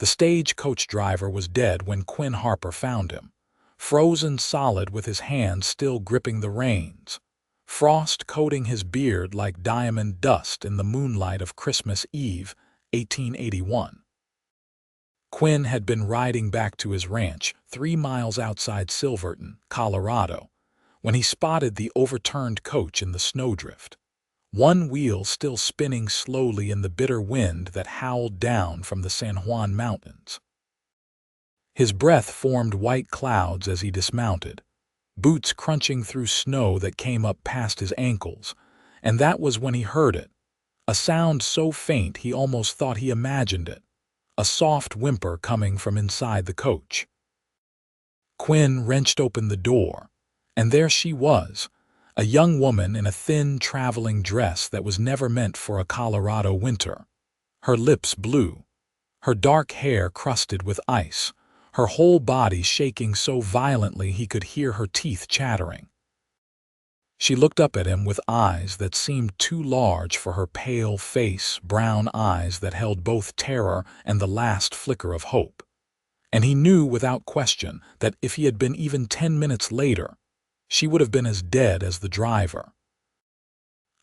The stagecoach driver was dead when Quinn Harper found him, frozen solid with his hands still gripping the reins, frost coating his beard like diamond dust in the moonlight of Christmas Eve, 1881. Quinn had been riding back to his ranch 3 miles outside Silverton, Colorado, when he spotted the overturned coach in the snowdrift, one wheel still spinning slowly in the bitter wind that howled down from the San Juan Mountains. His breath formed white clouds as he dismounted, boots crunching through snow that came up past his ankles, and that was when he heard it, a sound so faint he almost thought he imagined it, a soft whimper coming from inside the coach. Quinn wrenched open the door, and there she was, a young woman in a thin traveling dress that was never meant for a Colorado winter, her lips blue, her dark hair crusted with ice, her whole body shaking so violently he could hear her teeth chattering. She looked up at him with eyes that seemed too large for her pale face, brown eyes that held both terror and the last flicker of hope. And he knew without question that if he had been even 10 minutes later, she would have been as dead as the driver.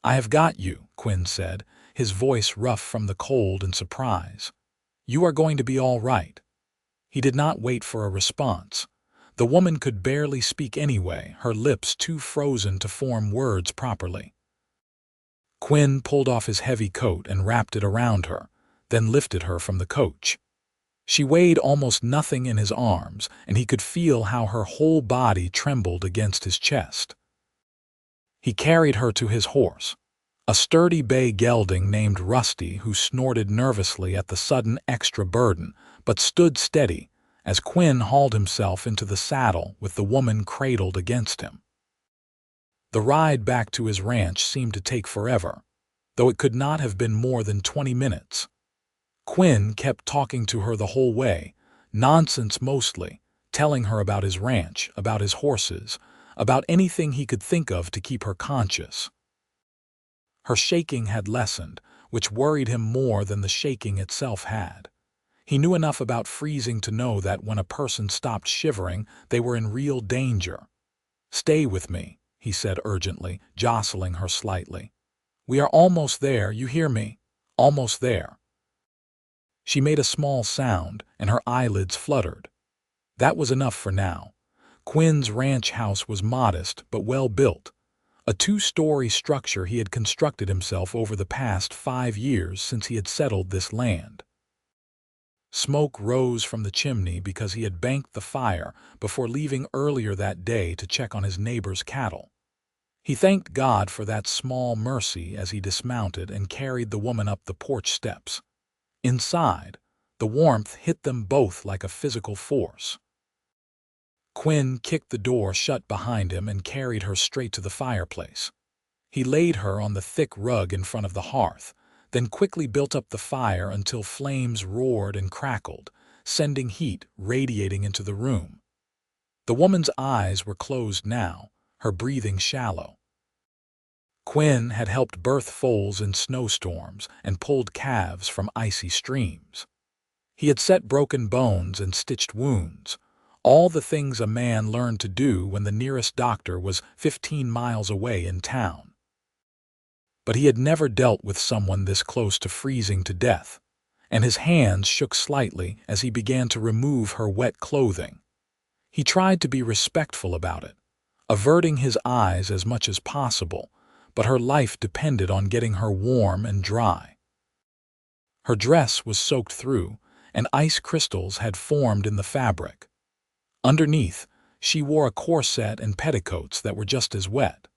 "I have got you," Quinn said, his voice rough from the cold and surprise. "You are going to be all right." He did not wait for a response. The woman could barely speak anyway, her lips too frozen to form words properly. Quinn pulled off his heavy coat and wrapped it around her, then lifted her from the coach. She weighed almost nothing in his arms, and he could feel how her whole body trembled against his chest. He carried her to his horse, a sturdy bay gelding named Rusty who snorted nervously at the sudden extra burden, but stood steady as Quinn hauled himself into the saddle with the woman cradled against him. The ride back to his ranch seemed to take forever, though it could not have been more than 20 minutes. Quinn kept talking to her the whole way, nonsense mostly, telling her about his ranch, about his horses, about anything he could think of to keep her conscious. Her shaking had lessened, which worried him more than the shaking itself had. He knew enough about freezing to know that when a person stopped shivering, they were in real danger. "Stay with me," he said urgently, jostling her slightly. "We are almost there, you hear me? Almost there." She made a small sound, and her eyelids fluttered. That was enough for now. Quinn's ranch house was modest but well built, a 2-story structure he had constructed himself over the past 5 years since he had settled this land. Smoke rose from the chimney because he had banked the fire before leaving earlier that day to check on his neighbor's cattle. He thanked God for that small mercy as he dismounted and carried the woman up the porch steps. Inside, the warmth hit them both like a physical force. Quinn kicked the door shut behind him and carried her straight to the fireplace. He laid her on the thick rug in front of the hearth, then quickly built up the fire until flames roared and crackled, sending heat radiating into the room. The woman's eyes were closed now, her breathing shallow. Quinn had helped birth foals in snowstorms and pulled calves from icy streams. He had set broken bones and stitched wounds, all the things a man learned to do when the nearest doctor was 15 miles away in town. But he had never dealt with someone this close to freezing to death, and his hands shook slightly as he began to remove her wet clothing. He tried to be respectful about it, averting his eyes as much as possible, but her life depended on getting her warm and dry. Her dress was soaked through, and ice crystals had formed in the fabric. Underneath, she wore a corset and petticoats that were just as wet.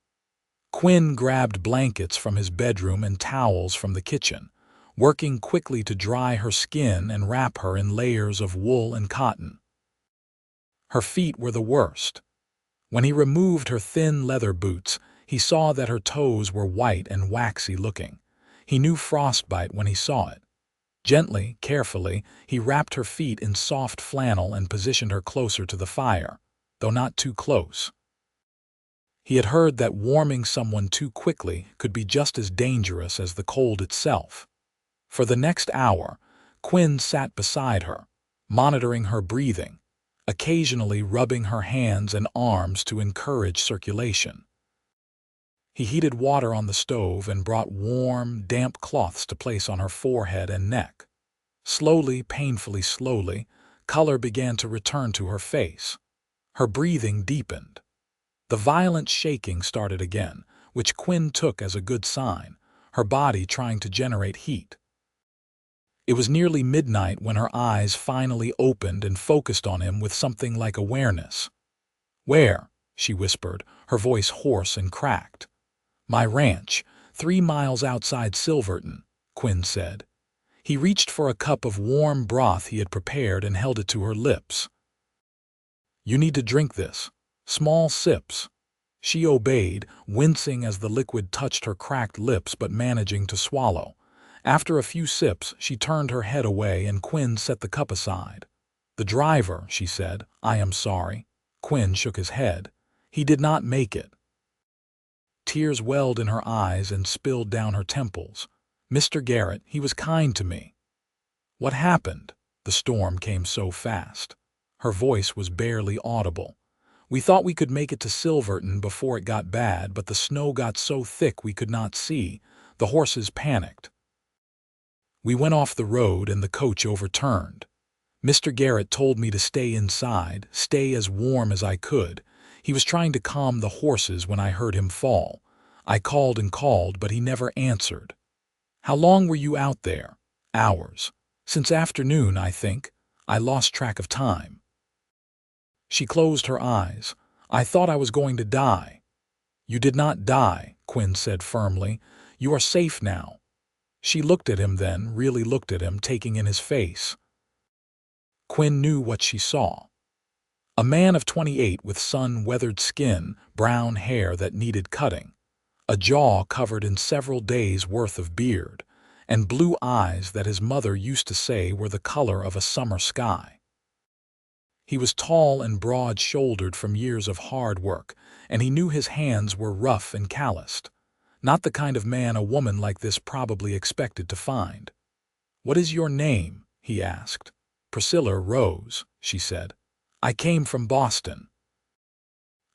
Quinn grabbed blankets from his bedroom and towels from the kitchen, working quickly to dry her skin and wrap her in layers of wool and cotton. Her feet were the worst. When he removed her thin leather boots, he saw that her toes were white and waxy looking. He knew frostbite when he saw it. Gently, carefully, he wrapped her feet in soft flannel and positioned her closer to the fire, though not too close. He had heard that warming someone too quickly could be just as dangerous as the cold itself. For the next hour, Quinn sat beside her, monitoring her breathing, occasionally rubbing her hands and arms to encourage circulation. He heated water on the stove and brought warm, damp cloths to place on her forehead and neck. Slowly, painfully slowly, color began to return to her face. Her breathing deepened. The violent shaking started again, which Quinn took as a good sign, her body trying to generate heat. It was nearly midnight when her eyes finally opened and focused on him with something like awareness. "Where?" she whispered, her voice hoarse and cracked. "My ranch, 3 miles outside Silverton," Quinn said. He reached for a cup of warm broth he had prepared and held it to her lips. "You need to drink this. Small sips." She obeyed, wincing as the liquid touched her cracked lips but managing to swallow. After a few sips, she turned her head away and Quinn set the cup aside. "The driver," she said. "I am sorry." Quinn shook his head. "He did not make it." Tears welled in her eyes and spilled down her temples. "Mr. Garrett, he was kind to me." "What happened?" The storm came so fast. Her voice was barely audible. "We thought we could make it to Silverton before it got bad, but the snow got so thick we could not see. The horses panicked. We went off the road and the coach overturned. Mr. Garrett told me to stay inside, stay as warm as I could. He was trying to calm the horses when I heard him fall. I called and called, but he never answered." "How long were you out there?" "Hours. Since afternoon, I think. I lost track of time." She closed her eyes. "I thought I was going to die." "You did not die," Quinn said firmly. "You are safe now." She looked at him then, really looked at him, taking in his face. Quinn knew what she saw. A man of 28 with sun-weathered skin, brown hair that needed cutting, a jaw covered in several days' worth of beard, and blue eyes that his mother used to say were the color of a summer sky. He was tall and broad-shouldered from years of hard work, and he knew his hands were rough and calloused. Not the kind of man a woman like this probably expected to find. "What is your name?" he asked. "Priscilla Rose," she said. "I came from Boston."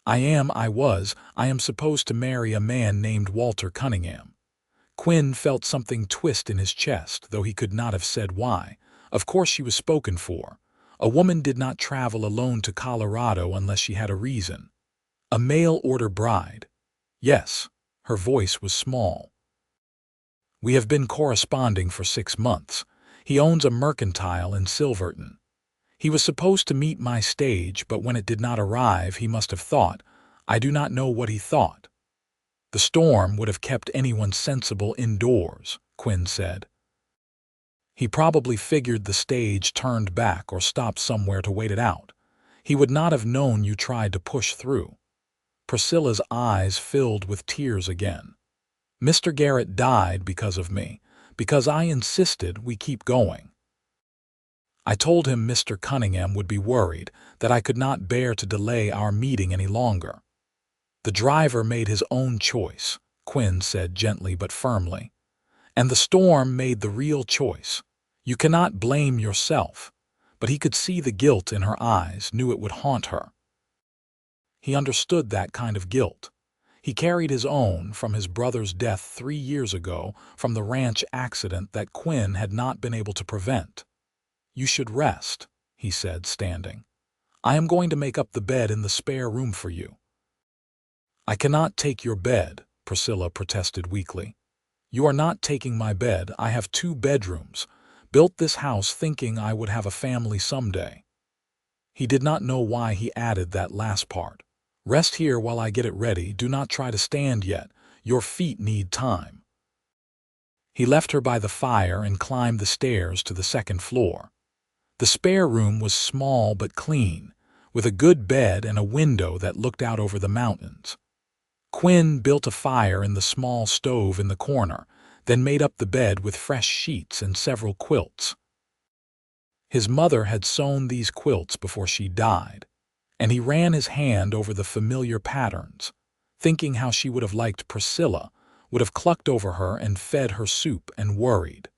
I am supposed to marry a man named Walter Cunningham." Quinn felt something twist in his chest, though he could not have said why. Of course she was spoken for. A woman did not travel alone to Colorado unless she had a reason. "A mail-order bride." "Yes." Her voice was small. "We have been corresponding for 6 months. He owns a mercantile in Silverton. He was supposed to meet my stage, but when it did not arrive, he must have thought. I do not know what he thought." "The storm would have kept anyone sensible indoors," Quinn said. "He probably figured the stage turned back or stopped somewhere to wait it out. He would not have known you tried to push through." Priscilla's eyes filled with tears again. "Mr. Garrett died because of me, because I insisted we keep going. I told him Mr. Cunningham would be worried, that I could not bear to delay our meeting any longer." "The driver made his own choice," Quinn said gently but firmly. "And the storm made the real choice. You cannot blame yourself." But he could see the guilt in her eyes, knew it would haunt her. He understood that kind of guilt. He carried his own from his brother's death 3 years ago, from the ranch accident that Quinn had not been able to prevent. "You should rest," he said, standing. "I am going to make up the bed in the spare room for you." "I cannot take your bed," Priscilla protested weakly. "You are not taking my bed. I have 2 bedrooms. Built this house thinking I would have a family someday." He did not know why he added that last part. "Rest here while I get it ready. Do not try to stand yet. Your feet need time." He left her by the fire and climbed the stairs to the 2nd floor. The spare room was small but clean, with a good bed and a window that looked out over the mountains. Quinn built a fire in the small stove in the corner, then made up the bed with fresh sheets and several quilts. His mother had sewn these quilts before she died, and he ran his hand over the familiar patterns, thinking how she would have liked Priscilla, would have clucked over her and fed her soup and worried.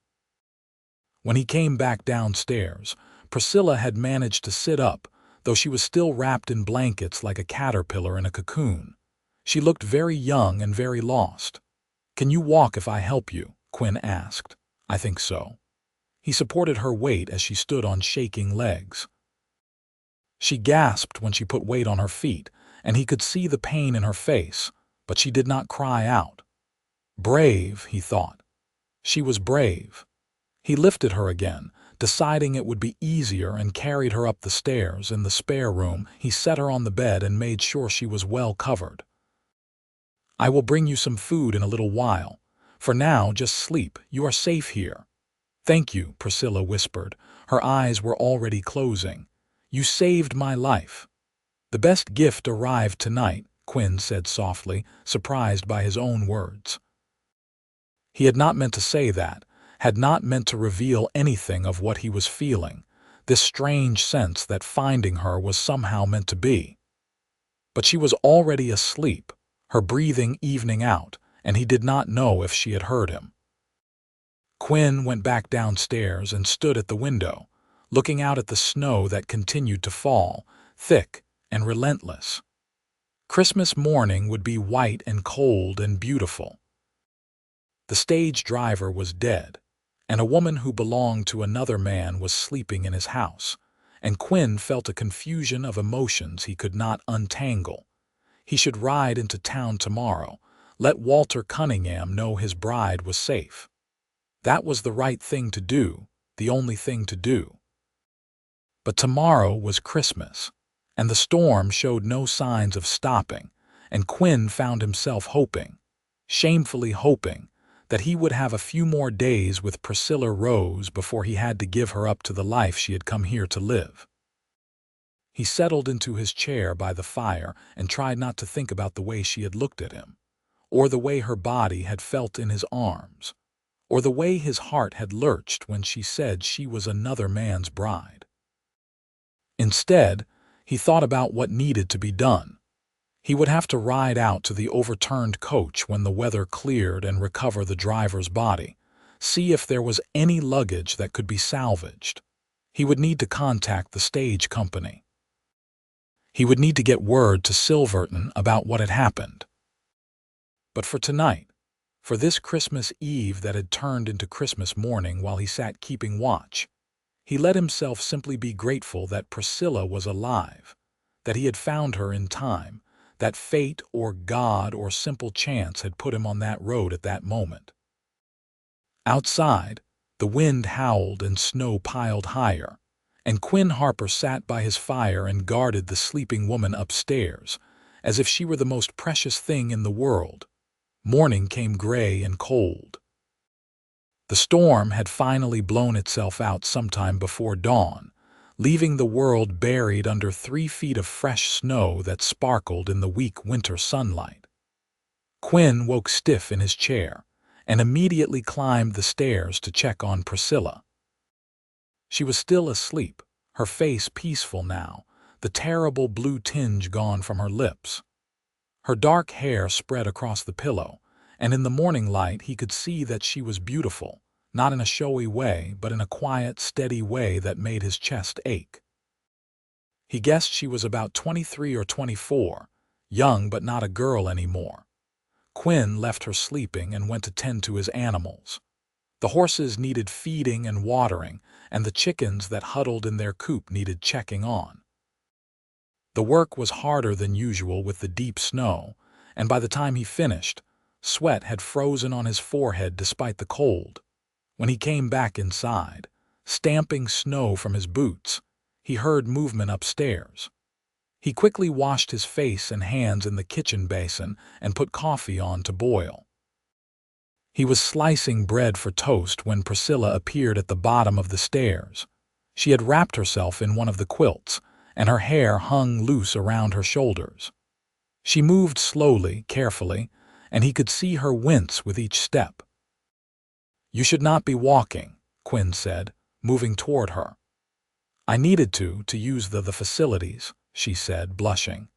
When he came back downstairs, Priscilla had managed to sit up, though she was still wrapped in blankets like a caterpillar in a cocoon. She looked very young and very lost. "Can you walk if I help you?" Quinn asked. "I think so." He supported her weight as she stood on shaking legs. She gasped when she put weight on her feet, and he could see the pain in her face, but she did not cry out. Brave, he thought. She was brave. He lifted her again, deciding it would be easier, and carried her up the stairs. In the spare room, he set her on the bed and made sure she was well covered. "I will bring you some food in a little while. For now, just sleep. You are safe here." "Thank you," Priscilla whispered. Her eyes were already closing. "You saved my life." "The best gift arrived tonight," Quinn said softly, surprised by his own words. He had not meant to say that, had not meant to reveal anything of what he was feeling, this strange sense that finding her was somehow meant to be. But she was already asleep, her breathing evening out, and he did not know if she had heard him. Quinn went back downstairs and stood at the window, looking out at the snow that continued to fall, thick and relentless. Christmas morning would be white and cold and beautiful. The stage driver was dead, and a woman who belonged to another man was sleeping in his house, and Quinn felt a confusion of emotions he could not untangle. He should ride into town tomorrow, let Walter Cunningham know his bride was safe. That was the right thing to do, the only thing to do. But tomorrow was Christmas, and the storm showed no signs of stopping, and Quinn found himself hoping, shamefully hoping, that he would have a few more days with Priscilla Rose before he had to give her up to the life she had come here to live. He settled into his chair by the fire and tried not to think about the way she had looked at him, or the way her body had felt in his arms, or the way his heart had lurched when she said she was another man's bride. Instead, he thought about what needed to be done. He would have to ride out to the overturned coach when the weather cleared and recover the driver's body, see if there was any luggage that could be salvaged. He would need to contact the stage company. He would need to get word to Silverton about what had happened. But for tonight, for this Christmas Eve that had turned into Christmas morning while he sat keeping watch, he let himself simply be grateful that Priscilla was alive, that he had found her in time, that fate or God or simple chance had put him on that road at that moment. Outside, the wind howled and snow piled higher, and Quinn Harper sat by his fire and guarded the sleeping woman upstairs, as if she were the most precious thing in the world. Morning came gray and cold. The storm had finally blown itself out sometime before dawn, leaving the world buried under 3 feet of fresh snow that sparkled in the weak winter sunlight. Quinn woke stiff in his chair and immediately climbed the stairs to check on Priscilla. She was still asleep, her face peaceful now, the terrible blue tinge gone from her lips. Her dark hair spread across the pillow, and in the morning light he could see that she was beautiful, not in a showy way, but in a quiet, steady way that made his chest ache. He guessed she was about 23 or 24, young but not a girl anymore. Quinn left her sleeping and went to tend to his animals. The horses needed feeding and watering, and the chickens that huddled in their coop needed checking on. The work was harder than usual with the deep snow, and by the time he finished, sweat had frozen on his forehead despite the cold. When he came back inside, stamping snow from his boots, he heard movement upstairs. He quickly washed his face and hands in the kitchen basin and put coffee on to boil. He was slicing bread for toast when Priscilla appeared at the bottom of the stairs. She had wrapped herself in one of the quilts, and her hair hung loose around her shoulders. She moved slowly, carefully, and he could see her wince with each step. "You should not be walking," Quinn said, moving toward her. "I needed to use the facilities," she said, blushing.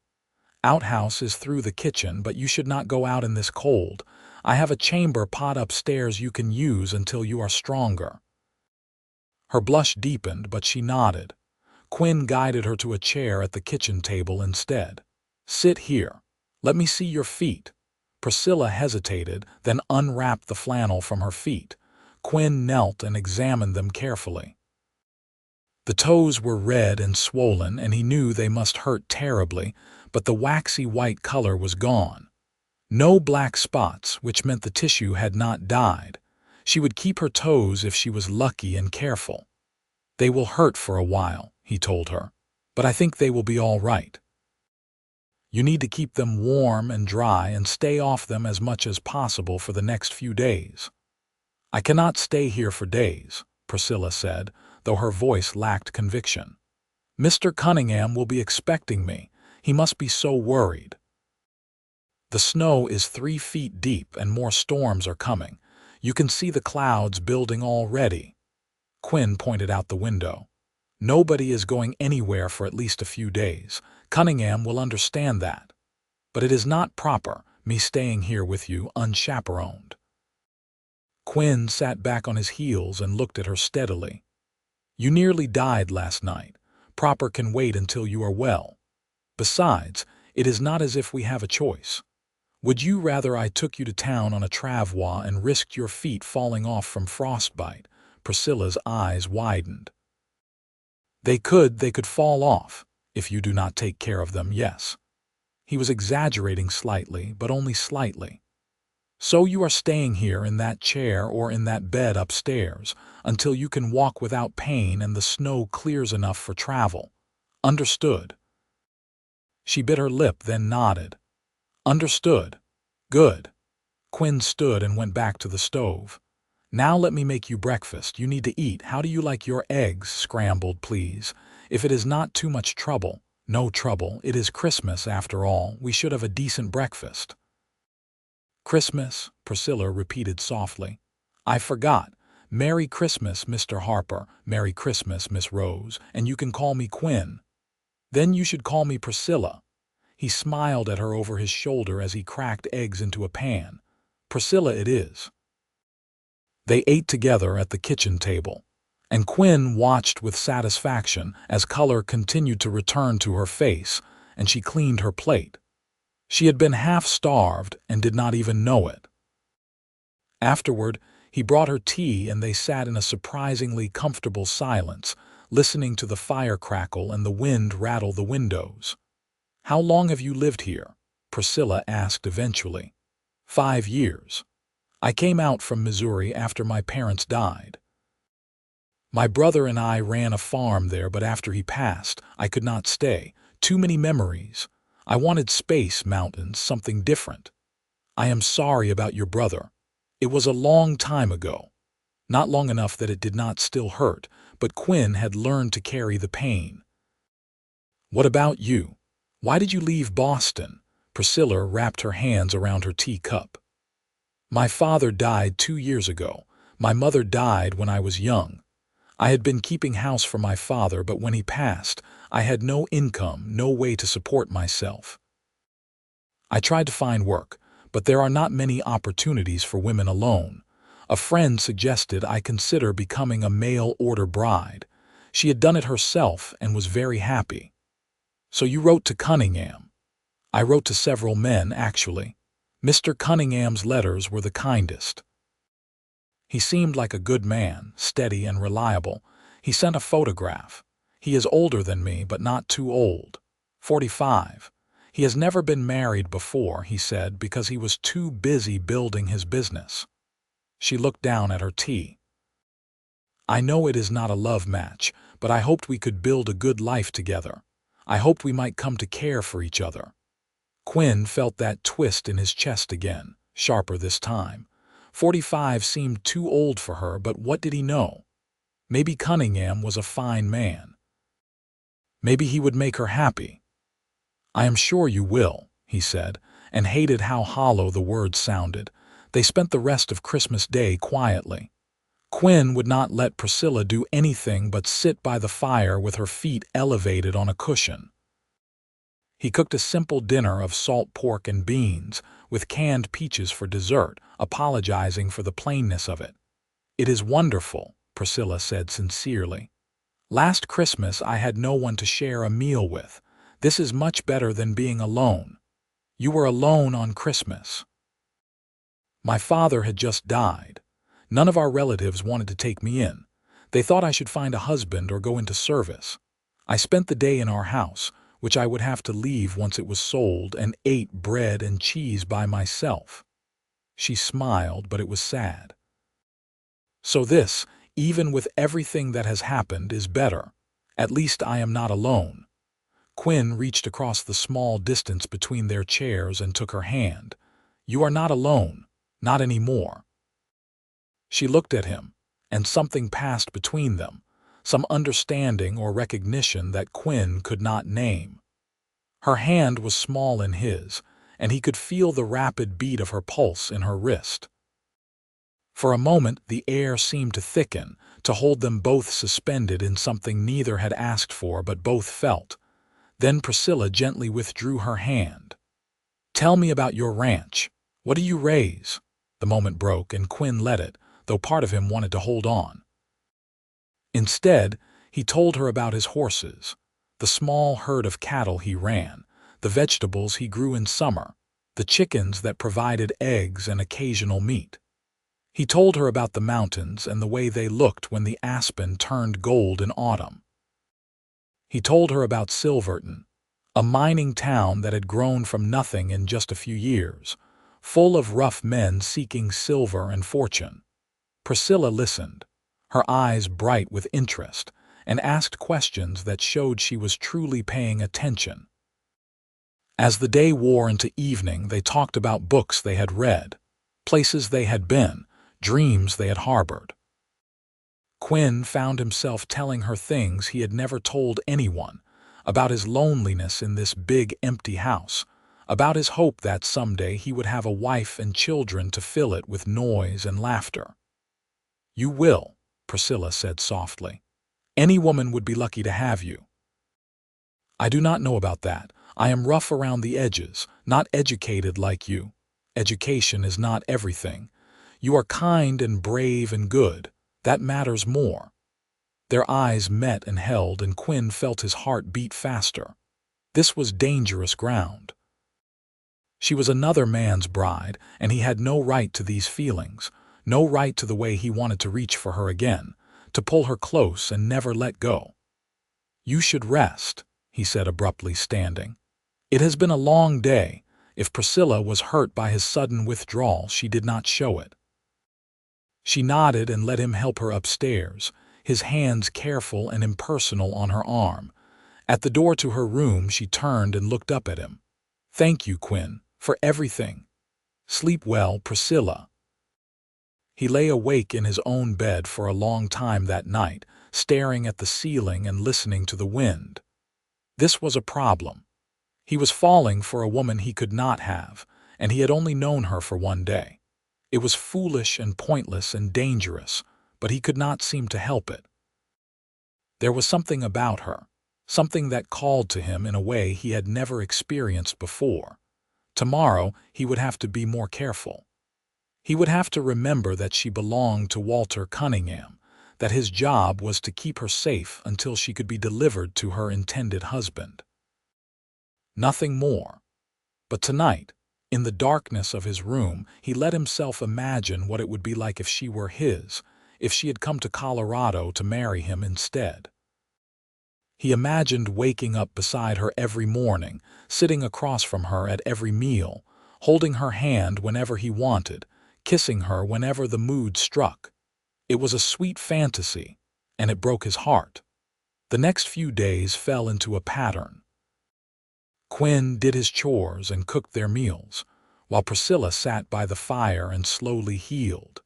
"Outhouse is through the kitchen, but you should not go out in this cold. I have a chamber pot upstairs you can use until you are stronger." Her blush deepened, but she nodded. Quinn guided her to a chair at the kitchen table instead. "Sit here. Let me see your feet." Priscilla hesitated, then unwrapped the flannel from her feet. Quinn knelt and examined them carefully. The toes were red and swollen, and he knew they must hurt terribly, but the waxy white color was gone. No black spots, which meant the tissue had not died. She would keep her toes if she was lucky and careful. "They will hurt for a while," he told her, "but I think they will be all right. You need to keep them warm and dry and stay off them as much as possible for the next few days." "I cannot stay here for days," Priscilla said, though her voice lacked conviction. "Mr. Cunningham will be expecting me. He must be so worried. The snow is 3 feet deep and more storms are coming. You can see the clouds building already." Quinn pointed out the window. "Nobody is going anywhere for at least a few days. Cunningham will understand that. But it is not proper, me staying here with you unchaperoned." Quinn sat back on his heels and looked at her steadily. "You nearly died last night. Proper can wait until you are well. Besides, it is not as if we have a choice. Would you rather I took you to town on a travois and risked your feet falling off from frostbite?" Priscilla's eyes widened. They could fall off, if you do not take care of them, yes." He was exaggerating slightly, but only slightly. "So you are staying here in that chair or in that bed upstairs until you can walk without pain and the snow clears enough for travel. Understood?" She bit her lip, then nodded. "Understood. Good." Quinn stood and went back to the stove. "Now let me make you breakfast. You need to eat. How do you like your eggs scrambled, please? If it is not too much trouble." "No trouble. It is Christmas, after all. We should have a decent breakfast." "Christmas," Priscilla repeated softly. "I forgot. Merry Christmas, Mr. Harper. Merry Christmas, Miss Rose. And you can call me Quinn." "Then you should call me Priscilla." He smiled at her over his shoulder as he cracked eggs into a pan. "Priscilla it is." They ate together at the kitchen table, and Quinn watched with satisfaction as color continued to return to her face, and she cleaned her plate. She had been half-starved and did not even know it. Afterward, he brought her tea and they sat in a surprisingly comfortable silence, listening to the fire crackle and the wind rattle the windows. "How long have you lived here?" Priscilla asked eventually. 5 years. I came out from Missouri after my parents died. My brother and I ran a farm there, but after he passed, I could not stay. Too many memories. I wanted space, mountains, something different. I am sorry about your brother. It was a long time ago. Not long enough that it did not still hurt, but Quinn had learned to carry the pain. What about you? Why did you leave Boston? Priscilla wrapped her hands around her teacup. My father died 2 years ago. My mother died when I was young. I had been keeping house for my father, but when he passed, I had no income, no way to support myself. I tried to find work, but there are not many opportunities for women alone. A friend suggested I consider becoming a mail-order bride. She had done it herself and was very happy. So you wrote to Cunningham. I wrote to several men, actually. Mr. Cunningham's letters were the kindest. He seemed like a good man, steady and reliable. He sent a photograph. He is older than me, but not too old. 45. He has never been married before, he said, because he was too busy building his business. She looked down at her tea. I know it is not a love match, but I hoped we could build a good life together. I hoped we might come to care for each other. Quinn felt that twist in his chest again, sharper this time. 45 seemed too old for her, but what did he know? Maybe Cunningham was a fine man. Maybe he would make her happy. I am sure you will, he said, and hated how hollow the words sounded. They spent the rest of Christmas Day quietly. Quinn would not let Priscilla do anything but sit by the fire with her feet elevated on a cushion. He cooked a simple dinner of salt pork and beans, with canned peaches for dessert, apologizing for the plainness of it. It is wonderful, Priscilla said sincerely. "Last Christmas I had no one to share a meal with. This is much better than being alone." "You were alone on Christmas." "My father had just died. None of our relatives wanted to take me in. They thought I should find a husband or go into service. I spent the day in our house, which I would have to leave once it was sold, and ate bread and cheese by myself." She smiled, but it was sad. "So this, even with everything that has happened, is better. At least I am not alone." Quinn reached across the small distance between their chairs and took her hand. "You are not alone. Not anymore." She looked at him, and something passed between them, some understanding or recognition that Quinn could not name. Her hand was small in his, and he could feel the rapid beat of her pulse in her wrist. For a moment the air seemed to thicken, to hold them both suspended in something neither had asked for but both felt. Then Priscilla gently withdrew her hand. "Tell me about your ranch. What do you raise?" The moment broke, and Quinn let it, though part of him wanted to hold on. Instead, he told her about his horses, the small herd of cattle he ran, the vegetables he grew in summer, the chickens that provided eggs and occasional meat. He told her about the mountains and the way they looked when the aspen turned gold in autumn. He told her about Silverton, a mining town that had grown from nothing in just a few years, full of rough men seeking silver and fortune. Priscilla listened, her eyes bright with interest, and asked questions that showed she was truly paying attention. As the day wore into evening, they talked about books they had read, places they had been, dreams they had harbored. Quinn found himself telling her things he had never told anyone, about his loneliness in this big, empty house, about his hope that someday he would have a wife and children to fill it with noise and laughter. "You will," Priscilla said softly. "Any woman would be lucky to have you." "I do not know about that. I am rough around the edges, not educated like you. Education is not everything. You are kind and brave and good. That matters more." Their eyes met and held, and Quinn felt his heart beat faster. This was dangerous ground. She was another man's bride, and he had no right to these feelings, no right to the way he wanted to reach for her again, to pull her close and never let go. "You should rest," he said abruptly, standing. "It has been a long day." If Priscilla was hurt by his sudden withdrawal, she did not show it. She nodded and let him help her upstairs, his hands careful and impersonal on her arm. At the door to her room, she turned and looked up at him. "Thank you, Quinn, for everything. Sleep well, Priscilla." He lay awake in his own bed for a long time that night, staring at the ceiling and listening to the wind. This was a problem. He was falling for a woman he could not have, and he had only known her for one day. It was foolish and pointless and dangerous, but he could not seem to help it. There was something about her, something that called to him in a way he had never experienced before. Tomorrow he would have to be more careful. He would have to remember that she belonged to Walter Cunningham, that his job was to keep her safe until she could be delivered to her intended husband. Nothing more. But tonight, in the darkness of his room, he let himself imagine what it would be like if she were his, if she had come to Colorado to marry him instead. He imagined waking up beside her every morning, sitting across from her at every meal, holding her hand whenever he wanted, kissing her whenever the mood struck. It was a sweet fantasy, and it broke his heart. The next few days fell into a pattern. Quinn did his chores and cooked their meals, while Priscilla sat by the fire and slowly healed.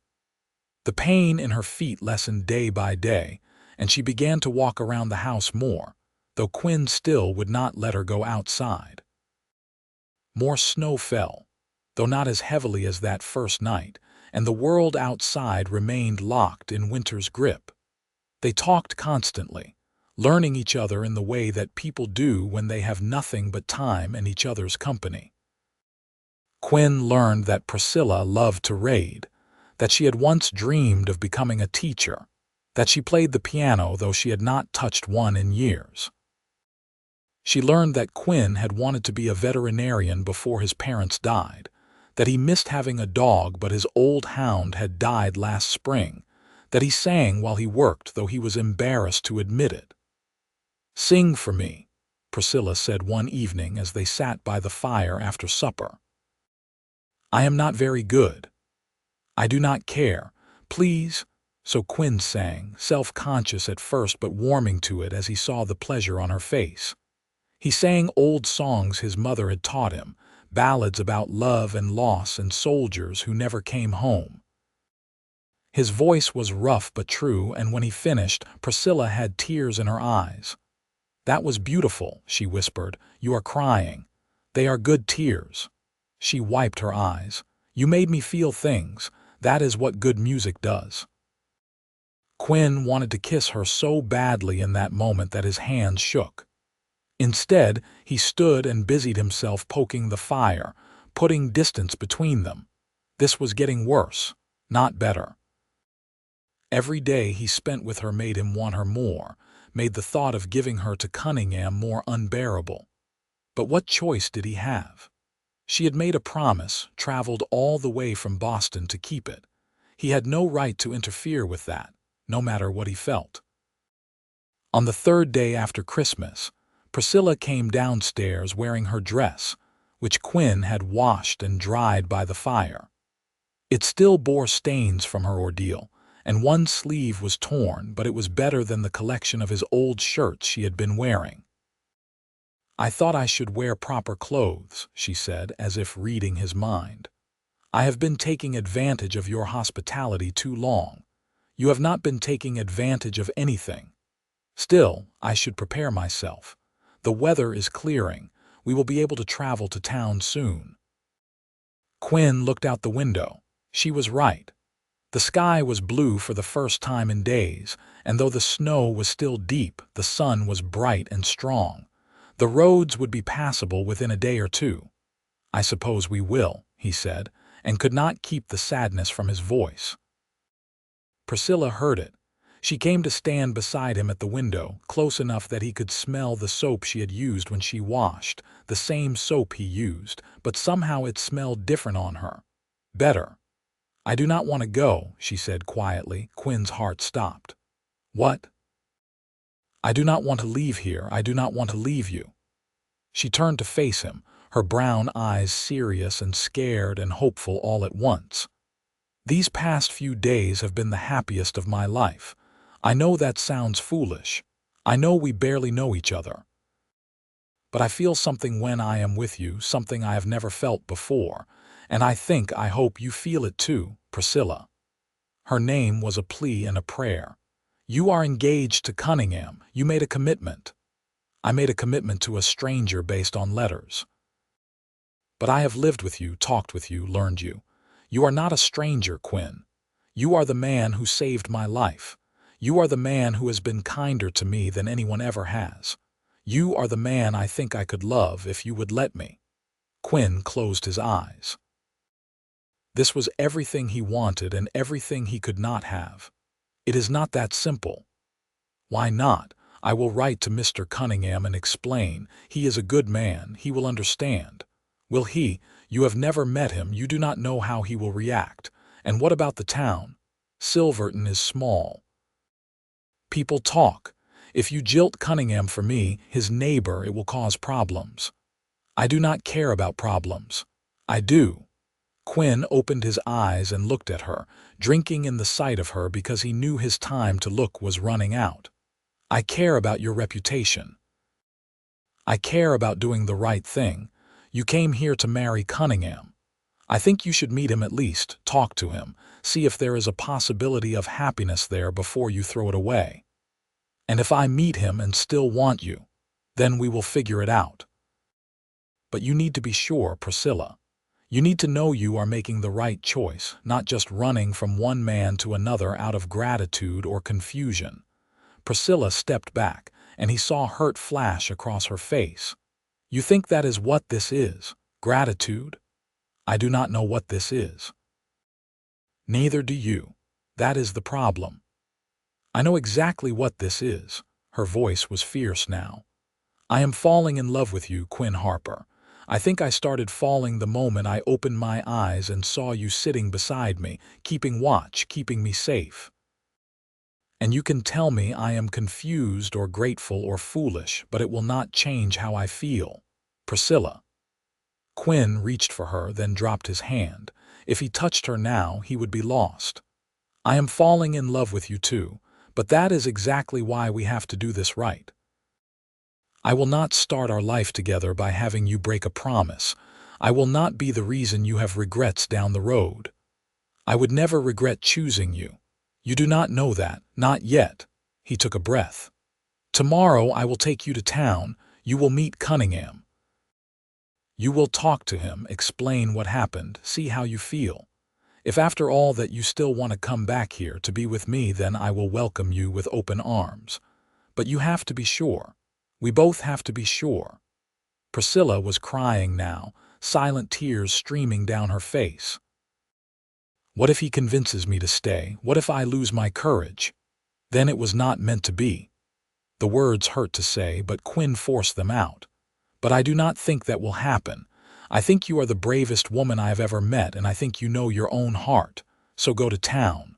The pain in her feet lessened day by day, and she began to walk around the house more, though Quinn still would not let her go outside. More snow fell, though not as heavily as that first night, and the world outside remained locked in winter's grip. They talked constantly, learning each other in the way that people do when they have nothing but time and each other's company. Quinn learned that Priscilla loved to read, that she had once dreamed of becoming a teacher, that she played the piano though she had not touched one in years. She learned that Quinn had wanted to be a veterinarian before his parents died, that he missed having a dog but his old hound had died last spring, that he sang while he worked though he was embarrassed to admit it. "Sing for me," Priscilla said one evening as they sat by the fire after supper. "I am not very good. I do not care. Please." So Quinn sang, self-conscious at first but warming to it as he saw the pleasure on her face. He sang old songs his mother had taught him, ballads about love and loss and soldiers who never came home. His voice was rough but true, and when he finished, Priscilla had tears in her eyes. "That was beautiful," she whispered. "You are crying. They are good tears." She wiped her eyes. "You made me feel things. That is what good music does." Quinn wanted to kiss her so badly in that moment that his hands shook. Instead, he stood and busied himself poking the fire, putting distance between them. This was getting worse, not better. Every day he spent with her made him want her more, made the thought of giving her to Cunningham more unbearable. But what choice did he have? She had made a promise, traveled all the way from Boston to keep it. He had no right to interfere with that, no matter what he felt. On the third day after Christmas, Priscilla came downstairs wearing her dress, which Quinn had washed and dried by the fire. It still bore stains from her ordeal, and one sleeve was torn, but it was better than the collection of his old shirts she had been wearing. "I thought I should wear proper clothes," she said, as if reading his mind. "I have been taking advantage of your hospitality too long. You have not been taking advantage of anything. Still, I should prepare myself. The weather is clearing. We will be able to travel to town soon." Quinn looked out the window. She was right. The sky was blue for the first time in days, and though the snow was still deep, the sun was bright and strong. The roads would be passable within a day or two. "I suppose we will," he said, and could not keep the sadness from his voice. Priscilla heard it. She came to stand beside him at the window, close enough that he could smell the soap she had used when she washed, the same soap he used, but somehow it smelled different on her. Better. "I do not want to go," she said quietly. Quinn's heart stopped. "What?" "I do not want to leave here. I do not want to leave you." She turned to face him, her brown eyes serious and scared and hopeful all at once. "These past few days have been the happiest of my life. I know that sounds foolish. I know we barely know each other. But I feel something when I am with you, something I have never felt before, and I hope you feel it too, Priscilla." Her name was a plea and a prayer. "You are engaged to Cunningham. You made a commitment." "I made a commitment to a stranger based on letters." "But I have lived with you, talked with you, learned you. You are not a stranger, Quinn. You are the man who saved my life. You are the man who has been kinder to me than anyone ever has. You are the man I think I could love if you would let me." Quinn closed his eyes. This was everything he wanted and everything he could not have. "It is not that simple." "Why not? I will write to Mr. Cunningham and explain. He is a good man. He will understand." "Will he? You have never met him. You do not know how he will react. And what about the town? Silverton is small. People talk. If you jilt Cunningham for me, his neighbor, it will cause problems." "I do not care about problems." "I do." Quinn opened his eyes and looked at her, drinking in the sight of her because he knew his time to look was running out. "I care about your reputation. I care about doing the right thing. You came here to marry Cunningham. I think you should meet him at least, talk to him, see if there is a possibility of happiness there before you throw it away. And if I meet him and still want you, then we will figure it out. But you need to be sure, Priscilla. You need to know you are making the right choice, not just running from one man to another out of gratitude or confusion." Priscilla stepped back, and he saw hurt flash across her face. "You think that is what this is? Gratitude? I do not know what this is." "Neither do you. That is the problem. I know exactly what this is. Her voice was fierce now. I am falling in love with you, Quinn Harper. I think I started falling the moment I opened my eyes and saw you sitting beside me, keeping watch, keeping me safe. And you can tell me I am confused or grateful or foolish, but it will not change how I feel. Priscilla. Quinn reached for her, then dropped his hand. If he touched her now, he would be lost. I am falling in love with you too, but that is exactly why we have to do this right. I will not start our life together by having you break a promise. I will not be the reason you have regrets down the road. I would never regret choosing you. You do not know that, not yet. He took a breath. Tomorrow I will take you to town. You will meet Cunningham. You will talk to him, explain what happened, see how you feel. If after all that you still want to come back here to be with me, then I will welcome you with open arms. But you have to be sure. We both have to be sure. Priscilla was crying now, silent tears streaming down her face. What if he convinces me to stay? What if I lose my courage? Then it was not meant to be. The words hurt to say, but Quinn forced them out. But I do not think that will happen. I think you are the bravest woman I have ever met, and I think you know your own heart. So go to town.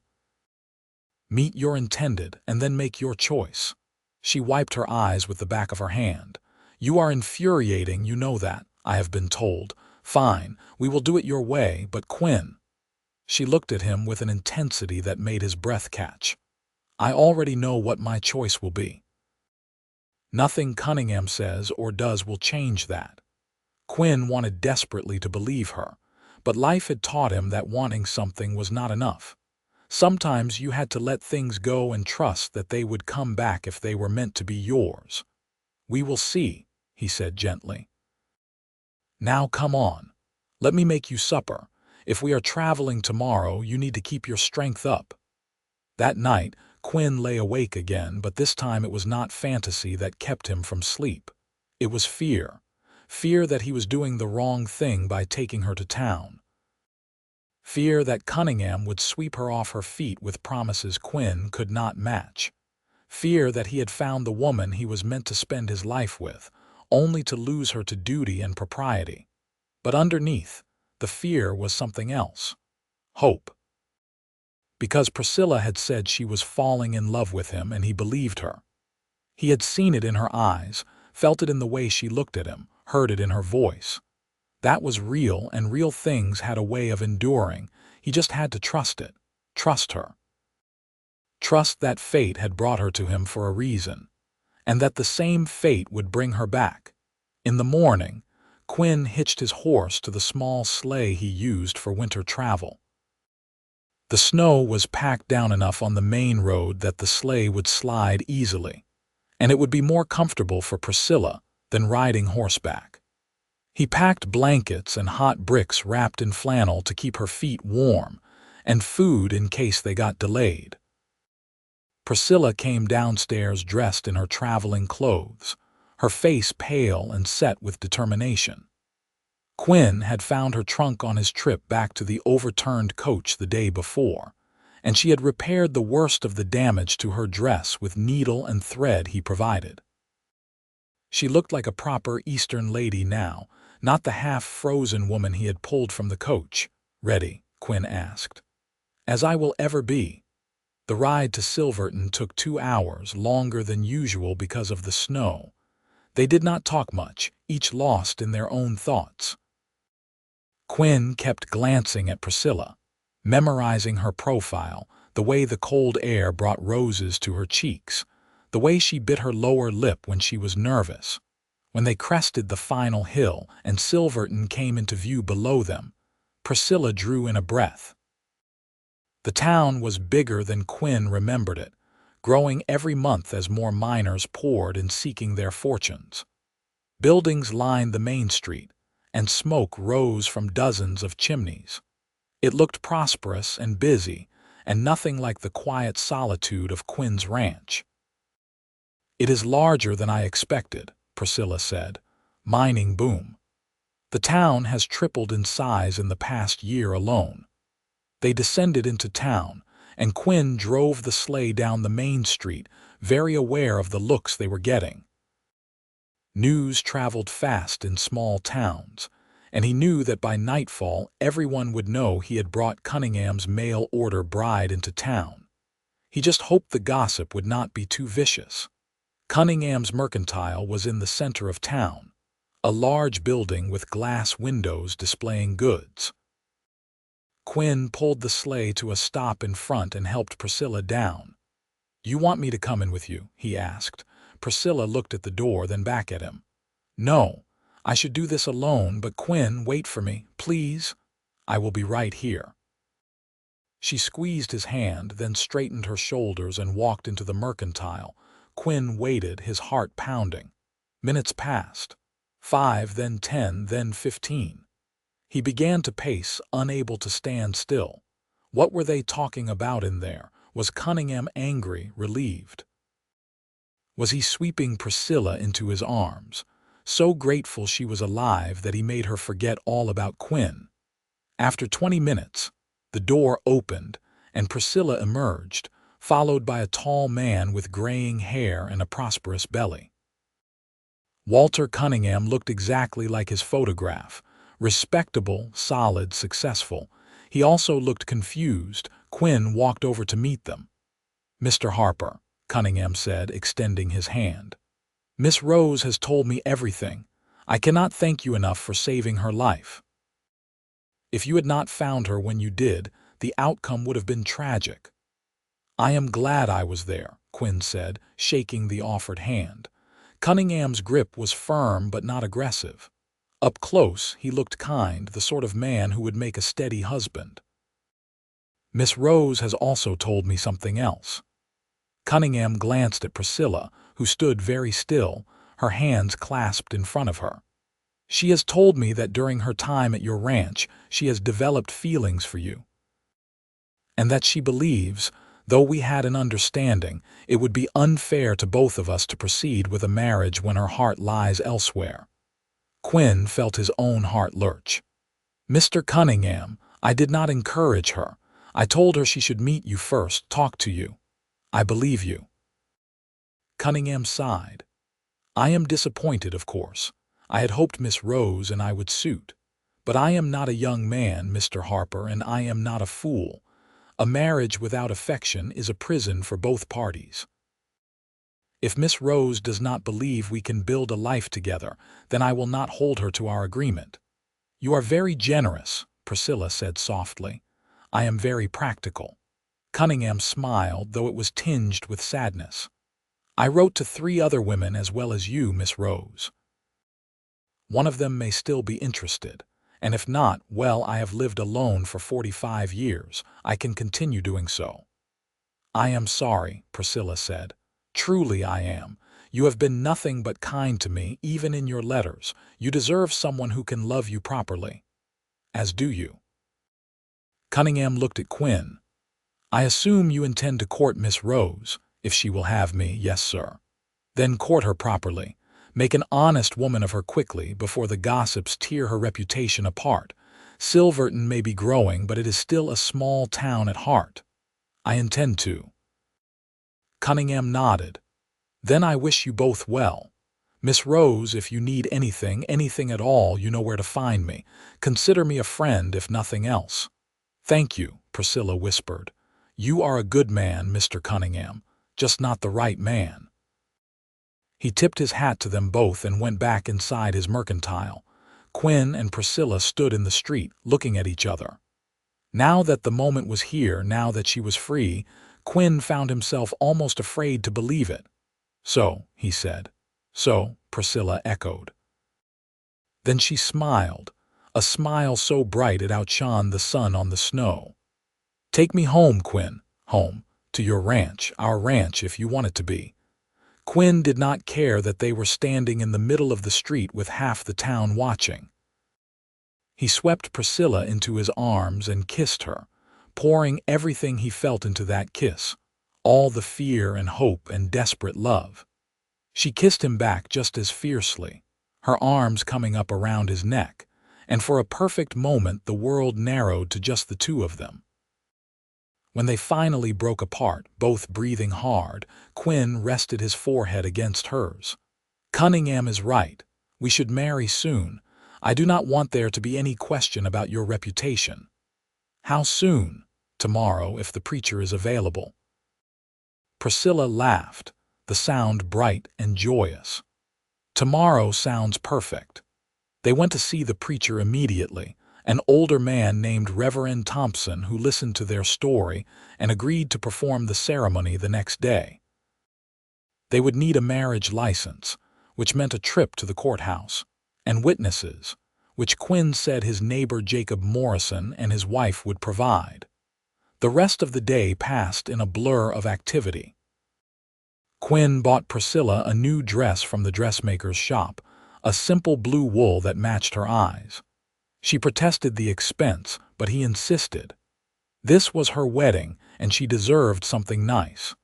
Meet your intended, and then make your choice. She wiped her eyes with the back of her hand. You are infuriating, you know that, I have been told. Fine, we will do it your way, but Quinn. She looked at him with an intensity that made his breath catch. I already know what my choice will be. Nothing Cunningham says or does will change that. Quinn wanted desperately to believe her, but life had taught him that wanting something was not enough. Sometimes you had to let things go and trust that they would come back if they were meant to be yours. We will see, he said gently. Now come on. Let me make you supper. If we are traveling tomorrow, you need to keep your strength up. That night, Quinn lay awake again, but this time it was not fantasy that kept him from sleep. It was fear. Fear that he was doing the wrong thing by taking her to town. Fear that Cunningham would sweep her off her feet with promises Quinn could not match. Fear that he had found the woman he was meant to spend his life with, only to lose her to duty and propriety. But underneath, the fear was something else. Hope. Because Priscilla had said she was falling in love with him, and he believed her. He had seen it in her eyes, felt it in the way she looked at him, heard it in her voice. That was real, and real things had a way of enduring. He just had to trust it. Trust her. Trust that fate had brought her to him for a reason, and that the same fate would bring her back. In the morning, Quinn hitched his horse to the small sleigh he used for winter travel. The snow was packed down enough on the main road that the sleigh would slide easily, and it would be more comfortable for Priscilla than riding horseback. He packed blankets and hot bricks wrapped in flannel to keep her feet warm, and food in case they got delayed. Priscilla came downstairs dressed in her traveling clothes, her face pale and set with determination. Quinn had found her trunk on his trip back to the overturned coach the day before, and she had repaired the worst of the damage to her dress with needle and thread he provided. She looked like a proper Eastern lady now, not the half-frozen woman he had pulled from the coach. Ready? Quinn asked. As I will ever be. The ride to Silverton took 2 hours, longer than usual because of the snow. They did not talk much, each lost in their own thoughts. Quinn kept glancing at Priscilla, memorizing her profile, the way the cold air brought roses to her cheeks, the way she bit her lower lip when she was nervous. When they crested the final hill and Silverton came into view below them, Priscilla drew in a breath. The town was bigger than Quinn remembered it, growing every month as more miners poured in seeking their fortunes. Buildings lined the main street, and smoke rose from dozens of chimneys. It looked prosperous and busy, and nothing like the quiet solitude of Quinn's ranch. It is larger than I expected, Priscilla said. Mining boom. The town has tripled in size in the past year alone. They descended into town, and Quinn drove the sleigh down the main street, very aware of the looks they were getting. News traveled fast in small towns, and he knew that by nightfall everyone would know he had brought Cunningham's mail-order bride into town. He just hoped the gossip would not be too vicious. Cunningham's mercantile was in the center of town, a large building with glass windows displaying goods. Quinn pulled the sleigh to a stop in front and helped Priscilla down. "You want me to come in with you?" he asked. Priscilla looked at the door, then back at him. "No, I should do this alone, but Quinn, wait for me, please. I will be right here." She squeezed his hand, then straightened her shoulders and walked into the mercantile. Quinn waited, his heart pounding. Minutes passed. 5, then 10, then 15. He began to pace, unable to stand still. What were they talking about in there? Was Cunningham angry, relieved? Was he sweeping Priscilla into his arms, so grateful she was alive that he made her forget all about Quinn? After 20 minutes, the door opened and Priscilla emerged, followed by a tall man with graying hair and a prosperous belly. Walter Cunningham looked exactly like his photograph, respectable, solid, successful. He also looked confused. Quinn walked over to meet them. "Mr. Harper," Cunningham said, extending his hand. "Miss Rose has told me everything. I cannot thank you enough for saving her life. If you had not found her when you did, the outcome would have been tragic." "I am glad I was there," Quinn said, shaking the offered hand. Cunningham's grip was firm but not aggressive. Up close, he looked kind, the sort of man who would make a steady husband. "Miss Rose has also told me something else." Cunningham glanced at Priscilla, who stood very still, her hands clasped in front of her. "She has told me that during her time at your ranch, she has developed feelings for you, and that she believes, though we had an understanding, it would be unfair to both of us to proceed with a marriage when her heart lies elsewhere." Quinn felt his own heart lurch. "Mr. Cunningham, I did not encourage her. I told her she should meet you first, talk to you. I believe you." Cunningham sighed. "I am disappointed, of course. I had hoped Miss Rose and I would suit. But I am not a young man, Mr. Harper, and I am not a fool. A marriage without affection is a prison for both parties. If Miss Rose does not believe we can build a life together, then I will not hold her to our agreement." "You are very generous," Priscilla said softly. "I am very practical." Cunningham smiled, though it was tinged with sadness. "I wrote to 3 other women as well as you, Miss Rose. One of them may still be interested, and if not, well, I have lived alone for 45 years. I can continue doing so." "I am sorry," Priscilla said. "Truly I am. You have been nothing but kind to me, even in your letters. You deserve someone who can love you properly. As do you." Cunningham looked at Quinn. "I assume you intend to court Miss Rose, if she will have me." "Yes, sir." "Then court her properly. Make an honest woman of her quickly, before the gossips tear her reputation apart. Silverton may be growing, but it is still a small town at heart." "I intend to." Cunningham nodded. "Then I wish you both well. Miss Rose, if you need anything at all, you know where to find me. Consider me a friend, if nothing else." "Thank you," Priscilla whispered. "You are a good man, Mr. Cunningham, just not the right man." He tipped his hat to them both and went back inside his mercantile. Quinn and Priscilla stood in the street, looking at each other. Now that the moment was here, now that she was free, Quinn found himself almost afraid to believe it. "So," he said. "So," Priscilla echoed. Then she smiled, a smile so bright it outshone the sun on the snow. "Take me home, Quinn, home, to your ranch, our ranch if you want it to be." Quinn did not care that they were standing in the middle of the street with half the town watching. He swept Priscilla into his arms and kissed her, pouring everything he felt into that kiss, all the fear and hope and desperate love. She kissed him back just as fiercely, her arms coming up around his neck, and for a perfect moment the world narrowed to just the two of them. When they finally broke apart, both breathing hard, Quinn rested his forehead against hers. "Cunningham is right. We should marry soon. I do not want there to be any question about your reputation." "How soon?" "Tomorrow, if the preacher is available." Priscilla laughed, the sound bright and joyous. "Tomorrow sounds perfect." They went to see the preacher immediately, an older man named Reverend Thompson, who listened to their story and agreed to perform the ceremony the next day. They would need a marriage license, which meant a trip to the courthouse, and witnesses, which Quinn said his neighbor Jacob Morrison and his wife would provide. The rest of the day passed in a blur of activity. Quinn bought Priscilla a new dress from the dressmaker's shop, a simple blue wool that matched her eyes. She protested the expense, but he insisted. This was her wedding, and she deserved something nice.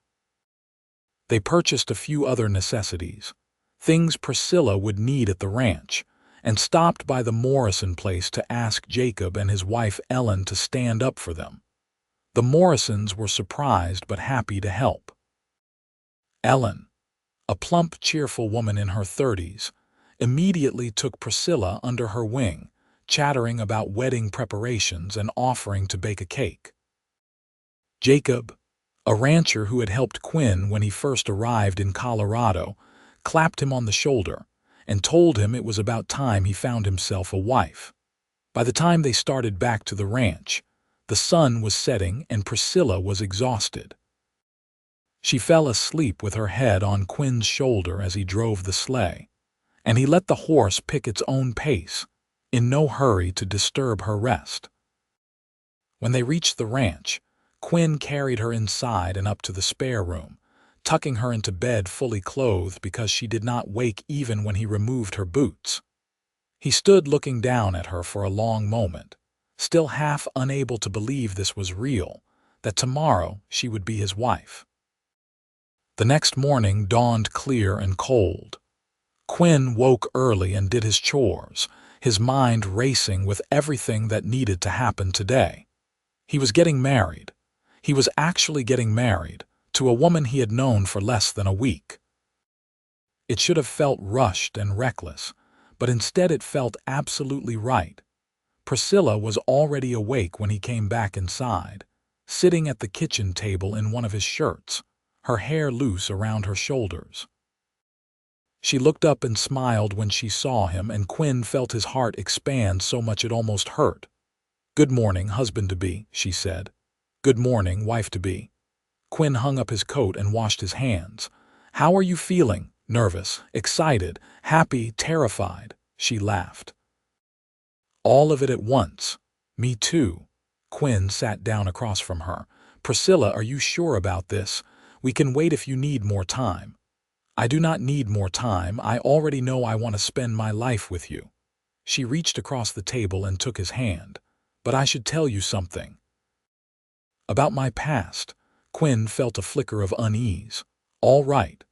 They purchased a few other necessities, things Priscilla would need at the ranch, and stopped by the Morrison place to ask Jacob and his wife Ellen to stand up for them. The Morrisons were surprised but happy to help. Ellen, a plump, cheerful woman in her 30s, immediately took Priscilla under her wing, chattering about wedding preparations and offering to bake a cake. Jacob, a rancher who had helped Quinn when he first arrived in Colorado, clapped him on the shoulder and told him it was about time he found himself a wife. By the time they started back to the ranch, the sun was setting and Priscilla was exhausted. She fell asleep with her head on Quinn's shoulder as he drove the sleigh, and he let the horse pick its own pace, in no hurry to disturb her rest. When they reached the ranch, Quinn carried her inside and up to the spare room, tucking her into bed fully clothed because she did not wake even when he removed her boots. He stood looking down at her for a long moment, still half unable to believe this was real, that tomorrow she would be his wife. The next morning dawned clear and cold. Quinn woke early and did his chores, his mind racing with everything that needed to happen today. He was getting married. He was actually getting married to a woman he had known for less than a week. It should have felt rushed and reckless, but instead it felt absolutely right. Priscilla was already awake when he came back inside, sitting at the kitchen table in one of his shirts, her hair loose around her shoulders. She looked up and smiled when she saw him, and Quinn felt his heart expand so much it almost hurt. "Good morning, husband-to-be," she said. "Good morning, wife-to-be." Quinn hung up his coat and washed his hands. "How are you feeling? Nervous, excited, happy, terrified?" She laughed. "All of it at once. Me too." Quinn sat down across from her. "Priscilla, are you sure about this? We can wait if you need more time." "I do not need more time. I already know I want to spend my life with you." She reached across the table and took his hand. "But I should tell you something." "About my past." Quinn felt a flicker of unease. "All right.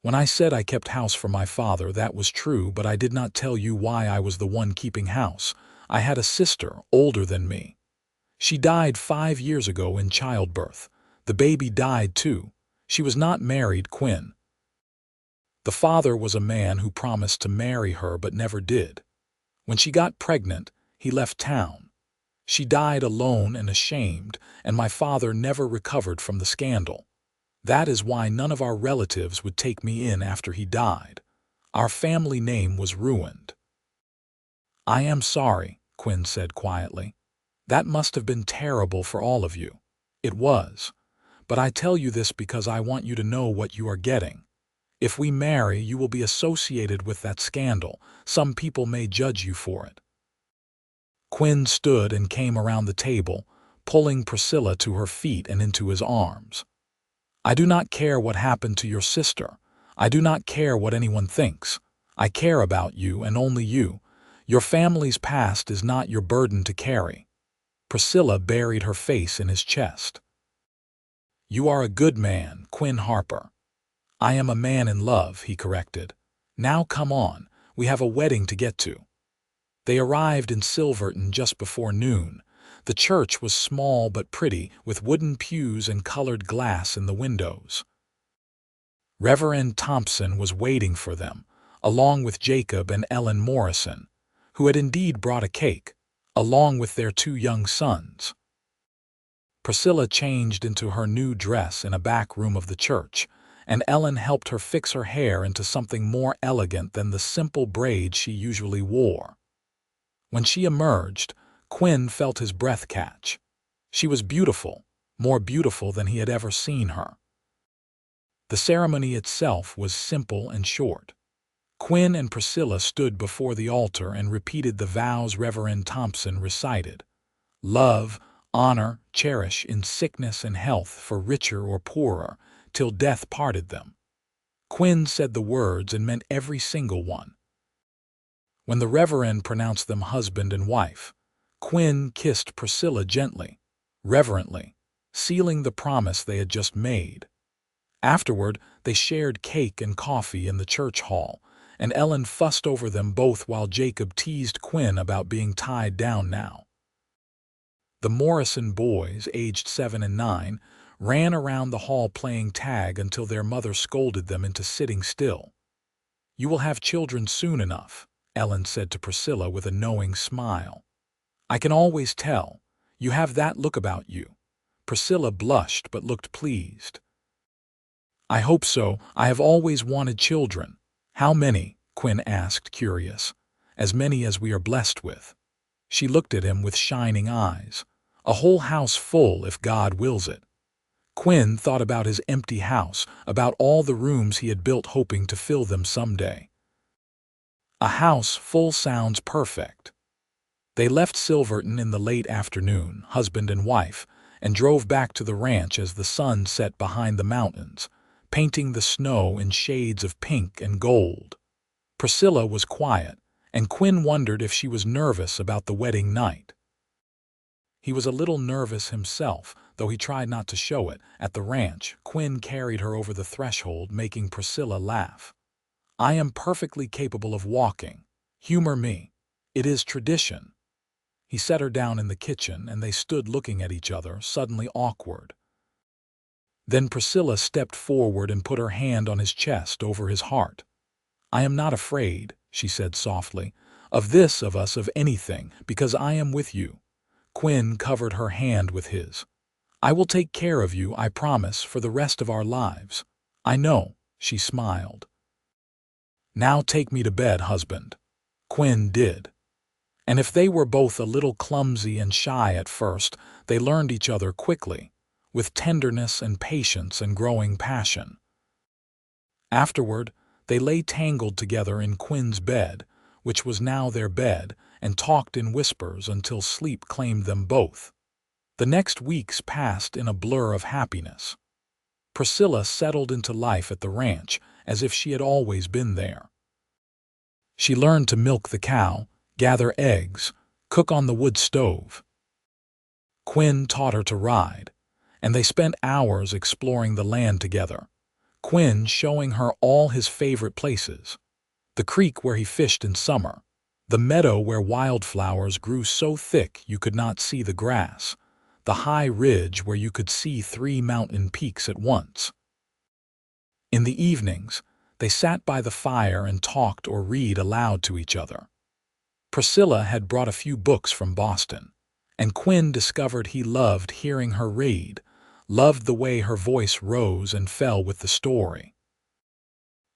When I said I kept house for my father, that was true, but I did not tell you why I was the one keeping house. I had a sister, older than me. She died 5 years ago in childbirth. The baby died too. She was not married, Quinn. The father was a man who promised to marry her but never did. When she got pregnant, he left town. She died alone and ashamed, and my father never recovered from the scandal. That is why none of our relatives would take me in after he died. Our family name was ruined." "I am sorry," Quinn said quietly. "That must have been terrible for all of you." "It was. But I tell you this because I want you to know what you are getting. If we marry, you will be associated with that scandal. Some people may judge you for it." Quinn stood and came around the table, pulling Priscilla to her feet and into his arms. "I do not care what happened to your sister. I do not care what anyone thinks. I care about you and only you. Your family's past is not your burden to carry." Priscilla buried her face in his chest. "You are a good man, Quinn Harper." "I am a man in love," he corrected. "Now come on, we have a wedding to get to." They arrived in Silverton just before noon. The church was small but pretty, with wooden pews and colored glass in the windows. Reverend Thompson was waiting for them, along with Jacob and Ellen Morrison, who had indeed brought a cake, along with their 2 young sons. Priscilla changed into her new dress in a back room of the church, and Ellen helped her fix her hair into something more elegant than the simple braids she usually wore. When she emerged, Quinn felt his breath catch. She was beautiful, more beautiful than he had ever seen her. The ceremony itself was simple and short. Quinn and Priscilla stood before the altar and repeated the vows Reverend Thompson recited. Love, honor, cherish in sickness and health for richer or poorer, till death parted them. Quinn said the words and meant every single one. When the Reverend pronounced them husband and wife, Quinn kissed Priscilla gently, reverently, sealing the promise they had just made. Afterward, they shared cake and coffee in the church hall, and Ellen fussed over them both while Jacob teased Quinn about being tied down now. The Morrison boys, aged 7 and 9, ran around the hall playing tag until their mother scolded them into sitting still. "You will have children soon enough," Ellen said to Priscilla with a knowing smile. "I can always tell. You have that look about you." Priscilla blushed but looked pleased. "I hope so. I have always wanted children." "How many?" Quinn asked, curious. "As many as we are blessed with." She looked at him with shining eyes. "A whole house full if God wills it." Quinn thought about his empty house, about all the rooms he had built hoping to fill them someday. A house full sounds perfect. They left Silverton in the late afternoon, husband and wife, and drove back to the ranch as the sun set behind the mountains, painting the snow in shades of pink and gold. Priscilla was quiet, and Quinn wondered if she was nervous about the wedding night. He was a little nervous himself, though he tried not to show it. At the ranch, Quinn carried her over the threshold, making Priscilla laugh. "I am perfectly capable of walking. Humor me. It is tradition." He set her down in the kitchen, and they stood looking at each other, suddenly awkward. Then Priscilla stepped forward and put her hand on his chest over his heart. "I am not afraid," she said softly, "of this, of us, of anything, because I am with you." Quinn covered her hand with his. "I will take care of you, I promise, for the rest of our lives." "I know," she smiled. "Now take me to bed, husband." Quinn did. And if they were both a little clumsy and shy at first, they learned each other quickly, with tenderness and patience and growing passion. Afterward, they lay tangled together in Quinn's bed, which was now their bed, and talked in whispers until sleep claimed them both. The next weeks passed in a blur of happiness. Priscilla settled into life at the ranch as if she had always been there. She learned to milk the cow, gather eggs, cook on the wood stove. Quinn taught her to ride, and they spent hours exploring the land together, Quinn showing her all his favorite places: the creek where he fished in summer, the meadow where wildflowers grew so thick you could not see the grass, the high ridge where you could see 3 mountain peaks at once. In the evenings, they sat by the fire and talked or read aloud to each other. Priscilla had brought a few books from Boston, and Quinn discovered he loved hearing her read, loved the way her voice rose and fell with the story.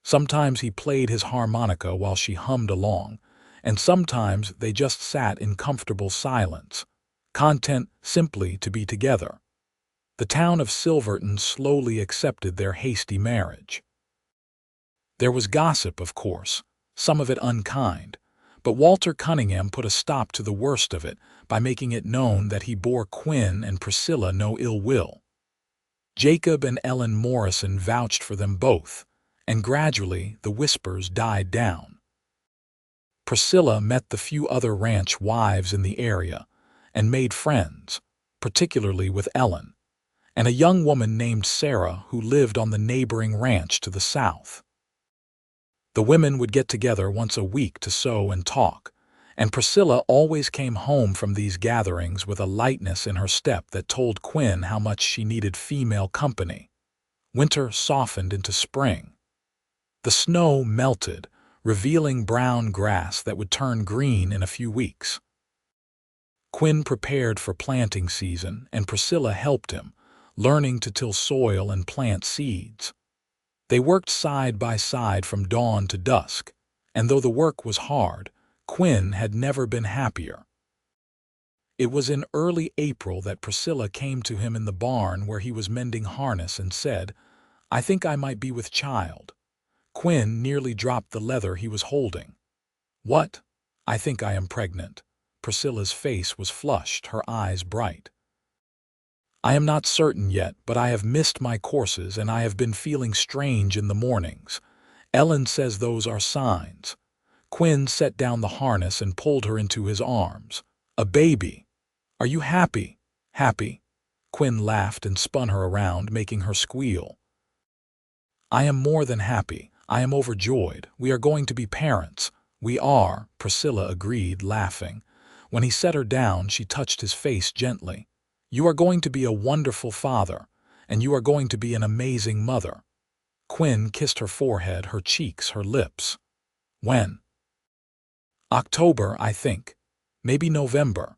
Sometimes he played his harmonica while she hummed along, and sometimes they just sat in comfortable silence, content simply to be together. The town of Silverton slowly accepted their hasty marriage. There was gossip, of course, some of it unkind, but Walter Cunningham put a stop to the worst of it by making it known that he bore Quinn and Priscilla no ill will. Jacob and Ellen Morrison vouched for them both, and gradually the whispers died down. Priscilla met the few other ranch wives in the area and made friends, particularly with Ellen, and a young woman named Sarah who lived on the neighboring ranch to the south. The women would get together once a week to sew and talk, And Priscilla always came home from these gatherings with a lightness in her step that told Quinn how much she needed female company. Winter softened into spring. The snow melted, revealing brown grass that would turn green in a few weeks. Quinn prepared for planting season, and Priscilla helped him, learning to till soil and plant seeds. They worked side by side from dawn to dusk, and though the work was hard, Quinn had never been happier. It was in early April that Priscilla came to him in the barn where he was mending harness and said, "I think I might be with child." Quinn nearly dropped the leather he was holding. "What?" "I think I am pregnant." Priscilla's face was flushed, her eyes bright. "I am not certain yet, but I have missed my courses and I have been feeling strange in the mornings. Ellen says those are signs." Quinn set down the harness and pulled her into his arms. "A baby. Are you happy?" "Happy?" Quinn laughed and spun her around, making her squeal. "I am more than happy. I am overjoyed. We are going to be parents." "We are," Priscilla agreed, laughing. When he set her down, she touched his face gently. "You are going to be a wonderful father, and you are going to be an amazing mother." Quinn kissed her forehead, her cheeks, her lips. "When?" "October, I think. Maybe November.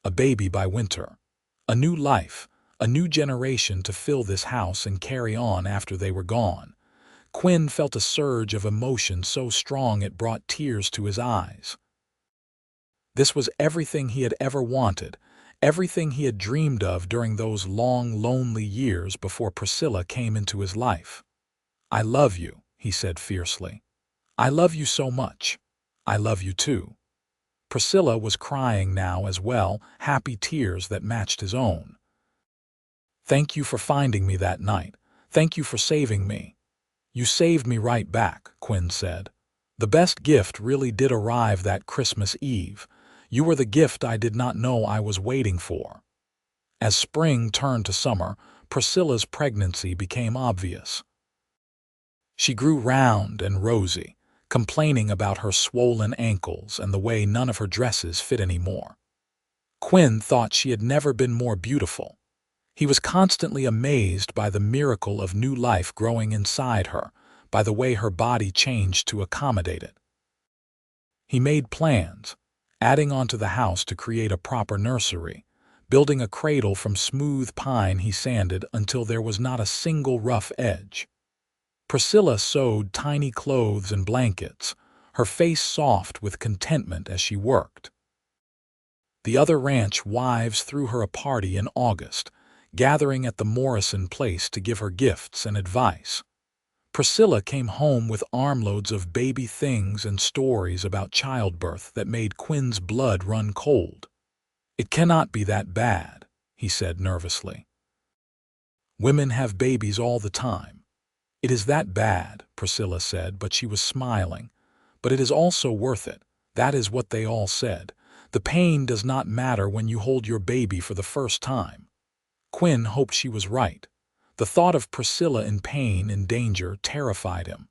A baby by winter. A new life, a new generation to fill this house and carry on after they were gone." Quinn felt a surge of emotion so strong it brought tears to his eyes. This was everything he had ever wanted, everything he had dreamed of during those long, lonely years before Priscilla came into his life. "I love you," he said fiercely. "I love you so much. I love you too." Priscilla was crying now as well, happy tears that matched his own. "Thank you for finding me that night. Thank you for saving me." "You saved me right back," Quinn said. "The best gift really did arrive that Christmas Eve. You were the gift I did not know I was waiting for." As spring turned to summer, Priscilla's pregnancy became obvious. She grew round and rosy, complaining about her swollen ankles and the way none of her dresses fit anymore. Quinn thought she had never been more beautiful. He was constantly amazed by the miracle of new life growing inside her, by the way her body changed to accommodate it. He made plans, adding onto the house to create a proper nursery, building a cradle from smooth pine he sanded until there was not a single rough edge. Priscilla sewed tiny clothes and blankets, her face soft with contentment as she worked. The other ranch wives threw her a party in August, gathering at the Morrison place to give her gifts and advice. Priscilla came home with armloads of baby things and stories about childbirth that made Quinn's blood run cold. "It cannot be that bad," he said nervously. "Women have babies all the time." "It is that bad," Priscilla said, but she was smiling. "But it is also worth it." That is what they all said. The pain does not matter when you hold your baby for the first time. Quinn hoped she was right. The thought of Priscilla in pain and danger terrified him.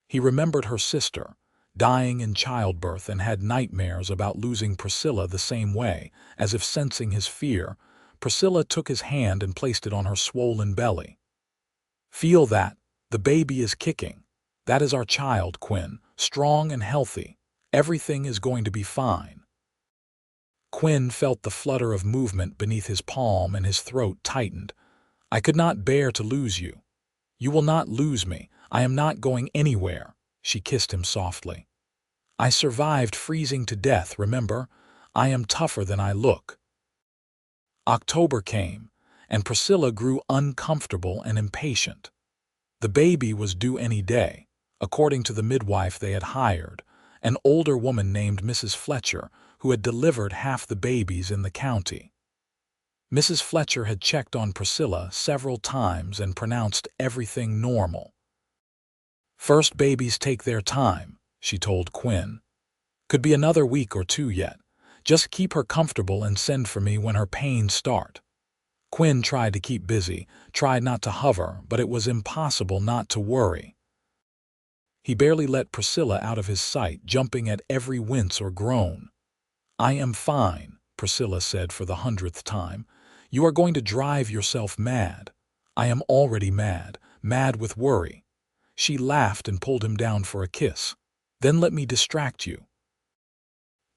He remembered her sister, dying in childbirth, and had nightmares about losing Priscilla the same way. As if sensing his fear, Priscilla took his hand and placed it on her swollen belly. "Feel that? The baby is kicking. That is our child, Quinn, strong and healthy. Everything is going to be fine." Quinn felt the flutter of movement beneath his palm and his throat tightened. "I could not bear to lose you." "You will not lose me. I am not going anywhere." She kissed him softly. "I survived freezing to death, remember? I am tougher than I look." October came, and Priscilla grew uncomfortable and impatient. The baby was due any day, according to the midwife they had hired, an older woman named Mrs. Fletcher, who had delivered half the babies in the county. Mrs. Fletcher had checked on Priscilla several times and pronounced everything normal. "First babies take their time," she told Quinn. "Could be another week or two yet. Just keep her comfortable and send for me when her pains start." Quinn tried to keep busy, tried not to hover, but it was impossible not to worry. He barely let Priscilla out of his sight, jumping at every wince or groan. "I am fine," Priscilla said for the 100th time. "You are going to drive yourself mad." "I am already mad, mad with worry." She laughed and pulled him down for a kiss. "Then let me distract you."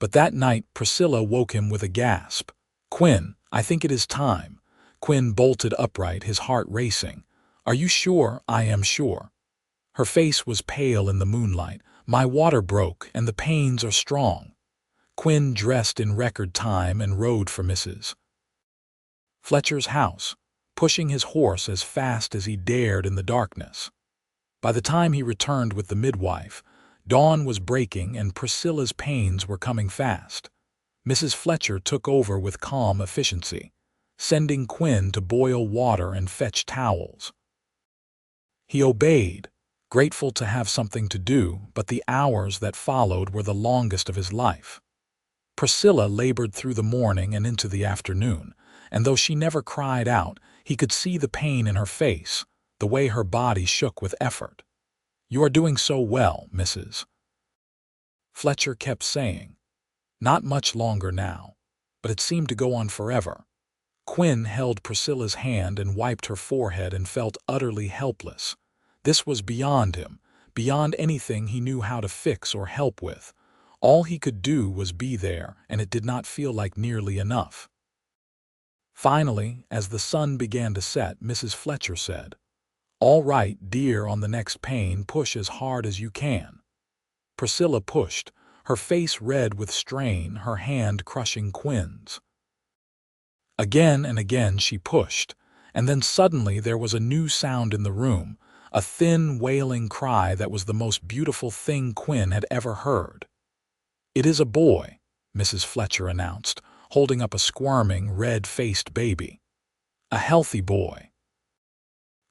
But that night Priscilla woke him with a gasp. "Quinn, I think it is time." Quinn bolted upright, his heart racing. "Are you sure?" "I am sure." Her face was pale in the moonlight. "My water broke, and the pains are strong." Quinn dressed in record time and rode for Mrs. Fletcher's house, pushing his horse as fast as he dared in the darkness. By the time he returned with the midwife, dawn was breaking and Priscilla's pains were coming fast. Mrs. Fletcher took over with calm efficiency, sending Quinn to boil water and fetch towels. He obeyed, grateful to have something to do, but the hours that followed were the longest of his life. Priscilla labored through the morning and into the afternoon, and though she never cried out, he could see the pain in her face, the way her body shook with effort. "You are doing so well, Mrs. Fletcher kept saying. Not much longer now, but it seemed to go on forever. Quinn held Priscilla's hand and wiped her forehead and felt utterly helpless. This was beyond him, beyond anything he knew how to fix or help with. All he could do was be there, and it did not feel like nearly enough. Finally, as the sun began to set, Mrs. Fletcher said, "All right, dear, on the next pain, push as hard as you can." Priscilla pushed, her face red with strain, her hand crushing Quinn's. Again and again she pushed, and then suddenly there was a new sound in the room, a thin, wailing cry that was the most beautiful thing Quinn had ever heard. "It is a boy," Mrs. Fletcher announced, holding up a squirming, red-faced baby. "A healthy boy."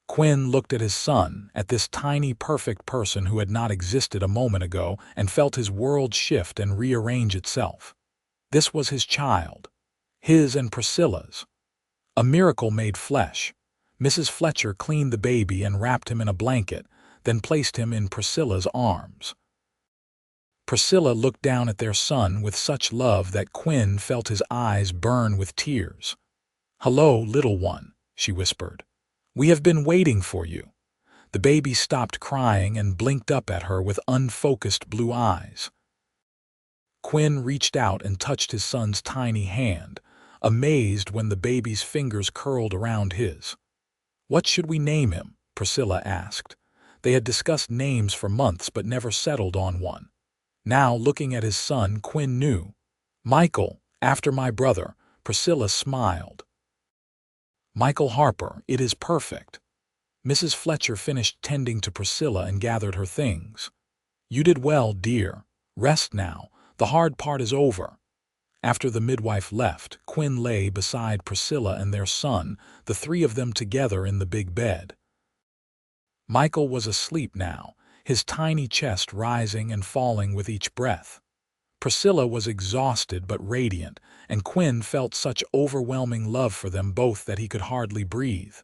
Quinn looked at his son, at this tiny, perfect person who had not existed a moment ago, and felt his world shift and rearrange itself. This was his child, his and Priscilla's. A miracle made flesh. Mrs. Fletcher cleaned the baby and wrapped him in a blanket, then placed him in Priscilla's arms. Priscilla looked down at their son with such love that Quinn felt his eyes burn with tears. "Hello, little one," she whispered. "We have been waiting for you." The baby stopped crying and blinked up at her with unfocused blue eyes. Quinn reached out and touched his son's tiny hand, amazed when the baby's fingers curled around his. "What should we name him?" Priscilla asked. They had discussed names for months but never settled on one. Now, looking at his son, Quinn knew. "Michael, after my brother." Priscilla smiled. "Michael Harper, it is perfect." Mrs. Fletcher finished tending to Priscilla and gathered her things. "You did well, dear. Rest now. The hard part is over." After the midwife left, Quinn lay beside Priscilla and their son, the three of them together in the big bed. Michael was asleep now, his tiny chest rising and falling with each breath. Priscilla was exhausted but radiant, and Quinn felt such overwhelming love for them both that he could hardly breathe.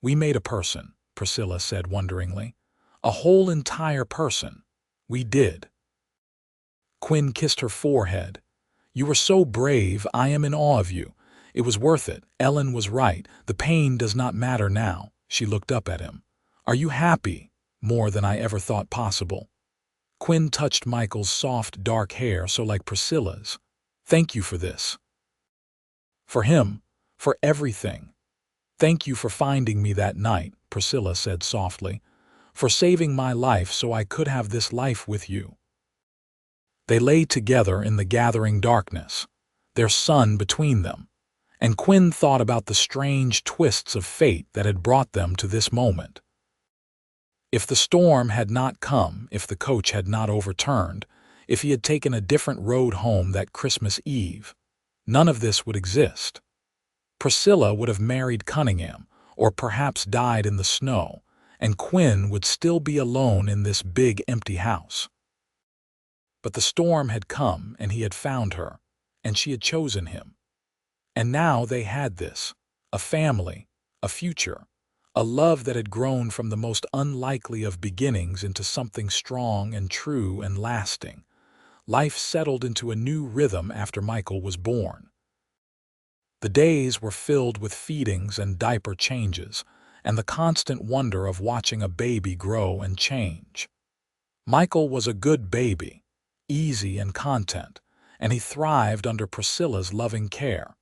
"We made a person," Priscilla said wonderingly. "A whole entire person. We did." Quinn kissed her forehead. "You were so brave. I am in awe of you. It was worth it. Ellen was right. The pain does not matter now." She looked up at him. "Are you happy?" "More than I ever thought possible." Quinn touched Michael's soft, dark hair so like Priscilla's. "Thank you for this." "For him. For everything. Thank you for finding me that night," Priscilla said softly. "For saving my life so I could have this life with you." They lay together in the gathering darkness, their son between them, and Quinn thought about the strange twists of fate that had brought them to this moment. If the storm had not come, if the coach had not overturned, if he had taken a different road home that Christmas Eve, none of this would exist. Priscilla would have married Cunningham, or perhaps died in the snow, and Quinn would still be alone in this big empty house. But the storm had come, and he had found her, and she had chosen him. And now they had this, a family, a future, a love that had grown from the most unlikely of beginnings into something strong and true and lasting. Life settled into a new rhythm after Michael was born. The days were filled with feedings and diaper changes, and the constant wonder of watching a baby grow and change. Michael was a good baby, easy and content, and he thrived under Priscilla's loving care.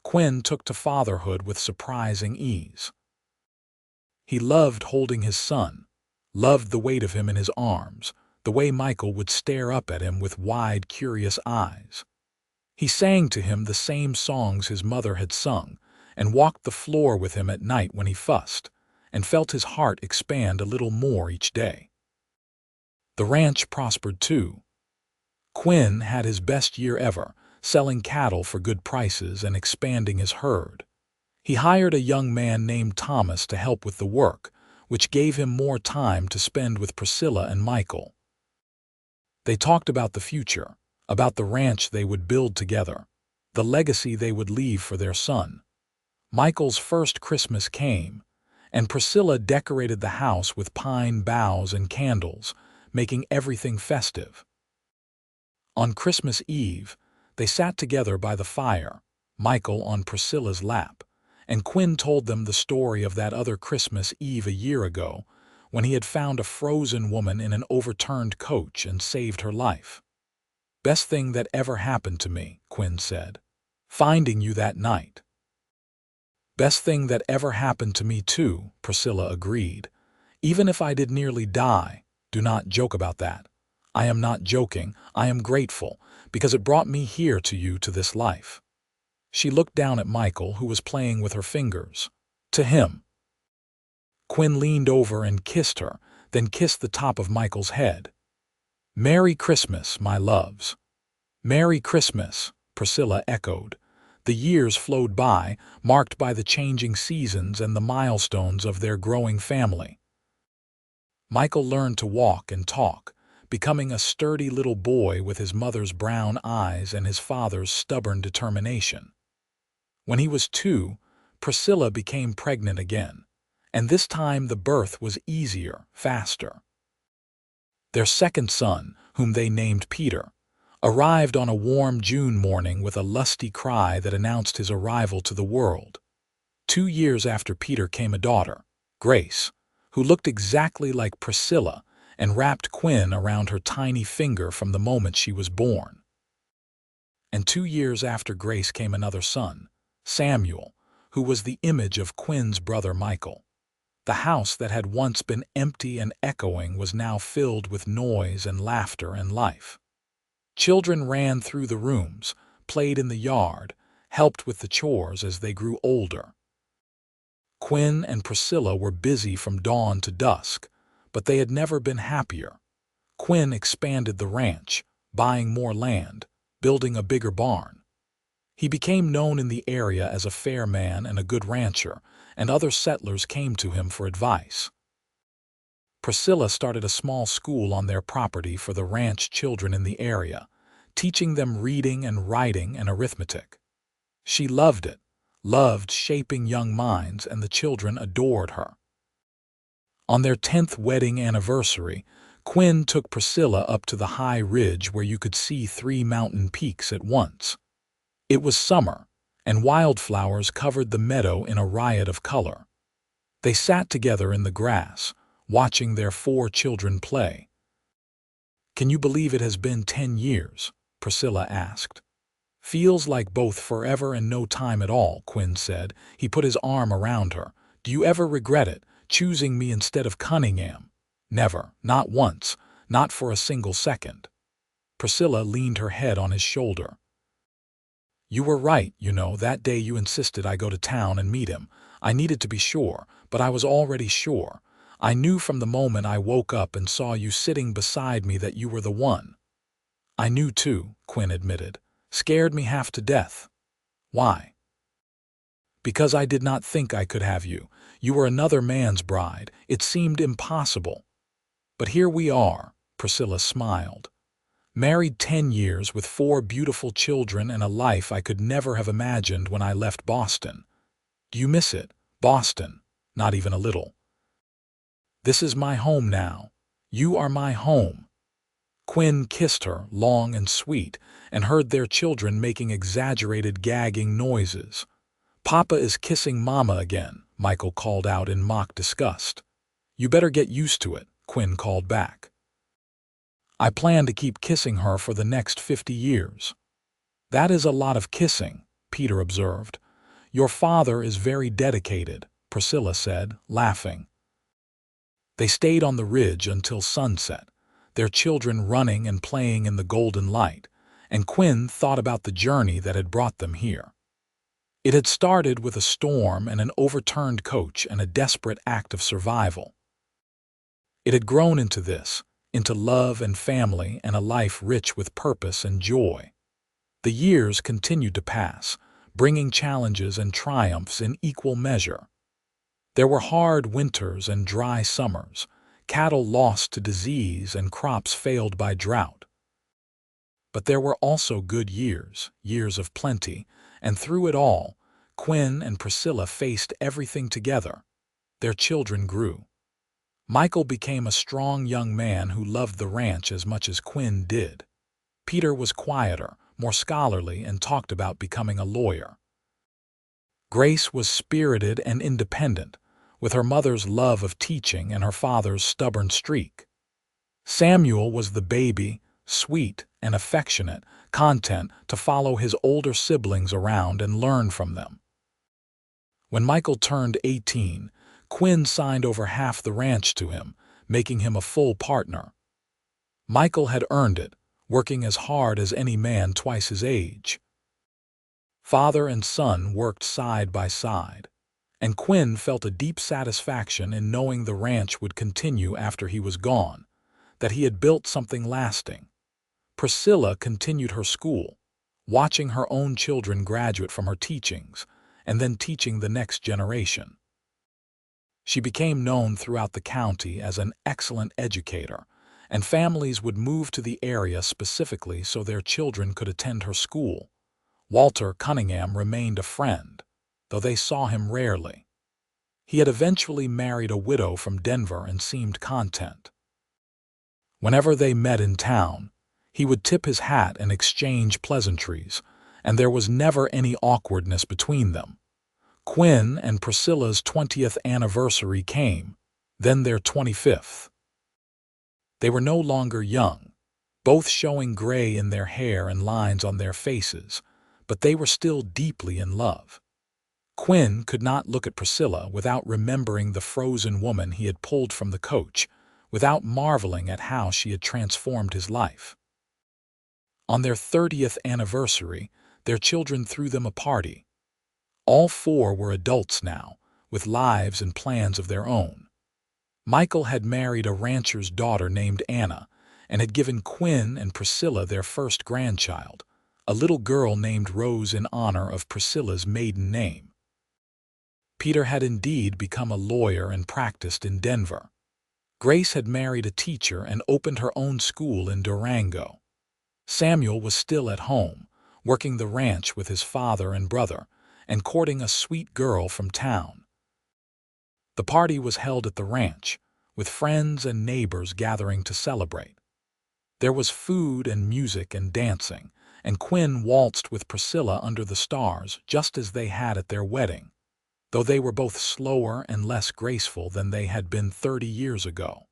Quinn took to fatherhood with surprising ease. He loved holding his son, loved the weight of him in his arms, the way Michael would stare up at him with wide, curious eyes. He sang to him the same songs his mother had sung, and walked the floor with him at night when he fussed, and felt his heart expand a little more each day. The ranch prospered too. Quinn had his best year ever, selling cattle for good prices and expanding his herd. He hired a young man named Thomas to help with the work, which gave him more time to spend with Priscilla and Michael. They talked about the future, about the ranch they would build together, the legacy they would leave for their son. Michael's first Christmas came, and Priscilla decorated the house with pine boughs and candles, making everything festive. On Christmas Eve, they sat together by the fire, Michael on Priscilla's lap, and Quinn told them the story of that other Christmas Eve a year ago, when he had found a frozen woman in an overturned coach and saved her life. "Best thing that ever happened to me," Quinn said. "Finding you that night." "Best thing that ever happened to me too," Priscilla agreed. "Even if I did nearly die, do not joke about that. I am not joking, I am grateful, because it brought me here to you to this life." She looked down at Michael, who was playing with her fingers. "To him." Quinn leaned over and kissed her, then kissed the top of Michael's head. "Merry Christmas, my loves." "Merry Christmas," Priscilla echoed. The years flowed by, marked by the changing seasons and the milestones of their growing family. Michael learned to walk and talk, becoming a sturdy little boy with his mother's brown eyes and his father's stubborn determination. When he was 2, Priscilla became pregnant again, and this time the birth was easier, faster. Their second son, whom they named Peter, arrived on a warm June morning with a lusty cry that announced his arrival to the world. 2 years after Peter came a daughter, Grace, who looked exactly like Priscilla and wrapped Quinn around her tiny finger from the moment she was born. And 2 years after Grace came another son, Samuel, who was the image of Quinn's brother Michael. The house that had once been empty and echoing was now filled with noise and laughter and life. Children ran through the rooms, played in the yard, helped with the chores as they grew older. Quinn and Priscilla were busy from dawn to dusk, but they had never been happier. Quinn expanded the ranch, buying more land, building a bigger barn. He became known in the area as a fair man and a good rancher, and other settlers came to him for advice. Priscilla started a small school on their property for the ranch children in the area, teaching them reading and writing and arithmetic. She loved it, loved shaping young minds, and the children adored her. On their 10th wedding anniversary, Quinn took Priscilla up to the high ridge where you could see 3 mountain peaks at once. It was summer, and wildflowers covered the meadow in a riot of color. They sat together in the grass, watching their 4 children play. "Can you believe it has been 10 years?" Priscilla asked. "Feels like both forever and no time at all," Quinn said. He put his arm around her. "Do you ever regret it, choosing me instead of Cunningham?" "Never, not once, not for a single second." Priscilla leaned her head on his shoulder. "You were right, you know, that day you insisted I go to town and meet him. I needed to be sure, but I was already sure. I knew from the moment I woke up and saw you sitting beside me that you were the one." "I knew too," Quinn admitted. "Scared me half to death." "Why?" "Because I did not think I could have you. You were another man's bride. It seemed impossible. But here we are," Priscilla smiled. "Married 10 years with 4 beautiful children and a life I could never have imagined when I left Boston." "Do you miss it, Boston?" not even a little. "This is my home now. You are my home." Quinn kissed her, long and sweet, and heard their children making exaggerated gagging noises. "Papa is kissing Mama again," Michael called out in mock disgust. "You better get used to it," Quinn called back. "I plan to keep kissing her for the next 50 years. "That is a lot of kissing," Peter observed. "Your father is very dedicated," Priscilla said, laughing. They stayed on the ridge until sunset, their children running and playing in the golden light, and Quinn thought about the journey that had brought them here. It had started with a storm and an overturned coach and a desperate act of survival. It had grown into this, into love and family and a life rich with purpose and joy. The years continued to pass, bringing challenges and triumphs in equal measure. There were hard winters and dry summers, cattle lost to disease and crops failed by drought. But there were also good years, years of plenty, and through it all, Quinn and Priscilla faced everything together. Their children grew. Michael became a strong young man who loved the ranch as much as Quinn did. Peter was quieter, more scholarly, and talked about becoming a lawyer. Grace was spirited and independent, with her mother's love of teaching and her father's stubborn streak. Samuel was the baby, sweet and affectionate, content to follow his older siblings around and learn from them. When Michael turned 18, Quinn signed over half the ranch to him, making him a full partner. Michael had earned it, working as hard as any man twice his age. Father and son worked side by side, and Quinn felt a deep satisfaction in knowing the ranch would continue after he was gone, that he had built something lasting. Priscilla continued her school, watching her own children graduate from her teachings, and then teaching the next generation. She became known throughout the county as an excellent educator, and families would move to the area specifically so their children could attend her school. Walter Cunningham remained a friend, though they saw him rarely. He had eventually married a widow from Denver and seemed content. Whenever they met in town, he would tip his hat and exchange pleasantries, and there was never any awkwardness between them. Quinn and Priscilla's 20th anniversary came, then their 25th. They were no longer young, both showing gray in their hair and lines on their faces, but they were still deeply in love. Quinn could not look at Priscilla without remembering the frozen woman he had pulled from the coach, without marveling at how she had transformed his life. On their 30th anniversary, their children threw them a party. All four were adults now, with lives and plans of their own. Michael had married a rancher's daughter named Anna, and had given Quinn and Priscilla their first grandchild, a little girl named Rose in honor of Priscilla's maiden name. Peter had indeed become a lawyer and practiced in Denver. Grace had married a teacher and opened her own school in Durango. Samuel was still at home, working the ranch with his father and brother, and courting a sweet girl from town. The party was held at the ranch, with friends and neighbors gathering to celebrate. There was food and music and dancing, and Quinn waltzed with Priscilla under the stars just as they had at their wedding, though they were both slower and less graceful than they had been 30 years ago.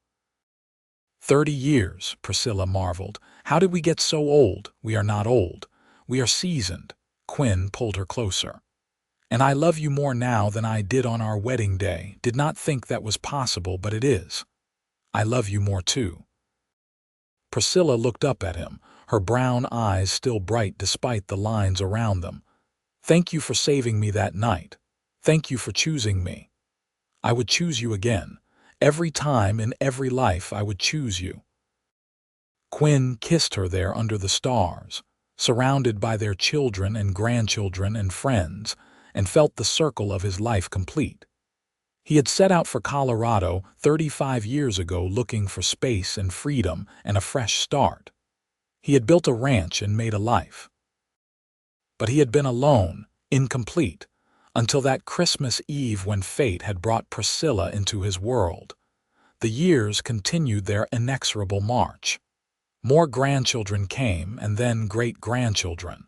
30 years, Priscilla marveled. How did we get so old? We are not old. We are seasoned. Quinn pulled her closer. And I love you more now than I did on our wedding day. Did not think that was possible, but it is. I love you more too. Priscilla looked up at him, her brown eyes still bright despite the lines around them. Thank you for saving me that night. Thank you for choosing me. I would choose you again. Every time in every life I would choose you. Quinn kissed her there under the stars, surrounded by their children and grandchildren and friends, and felt the circle of his life complete. He had set out for Colorado 35 years ago looking for space and freedom and a fresh start. He had built a ranch and made a life. But he had been alone, incomplete, until that Christmas Eve when fate had brought Priscilla into his world. The years continued their inexorable march. More grandchildren came, and then great-grandchildren.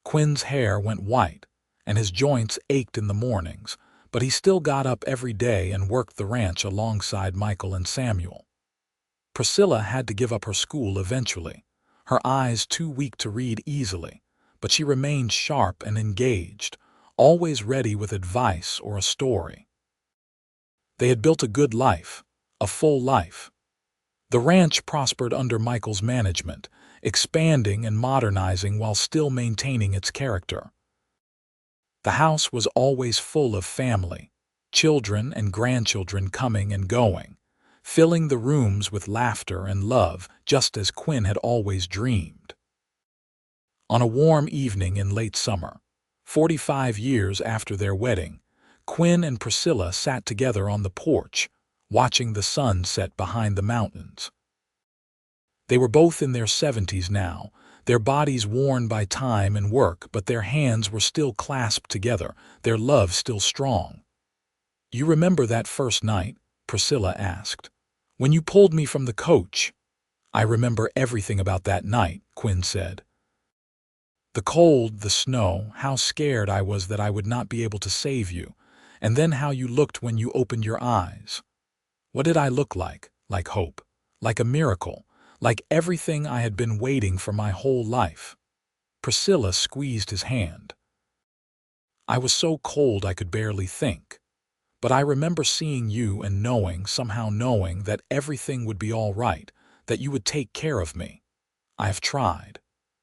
Quinn's hair went white, and his joints ached in the mornings, but he still got up every day and worked the ranch alongside Michael and Samuel. Priscilla had to give up her school eventually, her eyes too weak to read easily, but she remained sharp and engaged, always ready with advice or a story. They had built a good life, a full life. The ranch prospered under Michael's management, expanding and modernizing while still maintaining its character. The house was always full of family, children and grandchildren coming and going, filling the rooms with laughter and love just as Quinn had always dreamed. On a warm evening in late summer, 45 years after their wedding, Quinn and Priscilla sat together on the porch, watching the sun set behind the mountains. They were both in their 70s now, their bodies worn by time and work, but their hands were still clasped together, their love still strong. "You remember that first night?" Priscilla asked. "When you pulled me from the coach?" "I remember everything about that night," Quinn said. "The cold, the snow, how scared I was that I would not be able to save you, and then how you looked when you opened your eyes. What did I look like? Like hope, like a miracle, like everything I had been waiting for my whole life." Priscilla squeezed his hand. "I was so cold I could barely think. But I remember seeing you and knowing, somehow knowing, that everything would be all right, that you would take care of me. I have tried.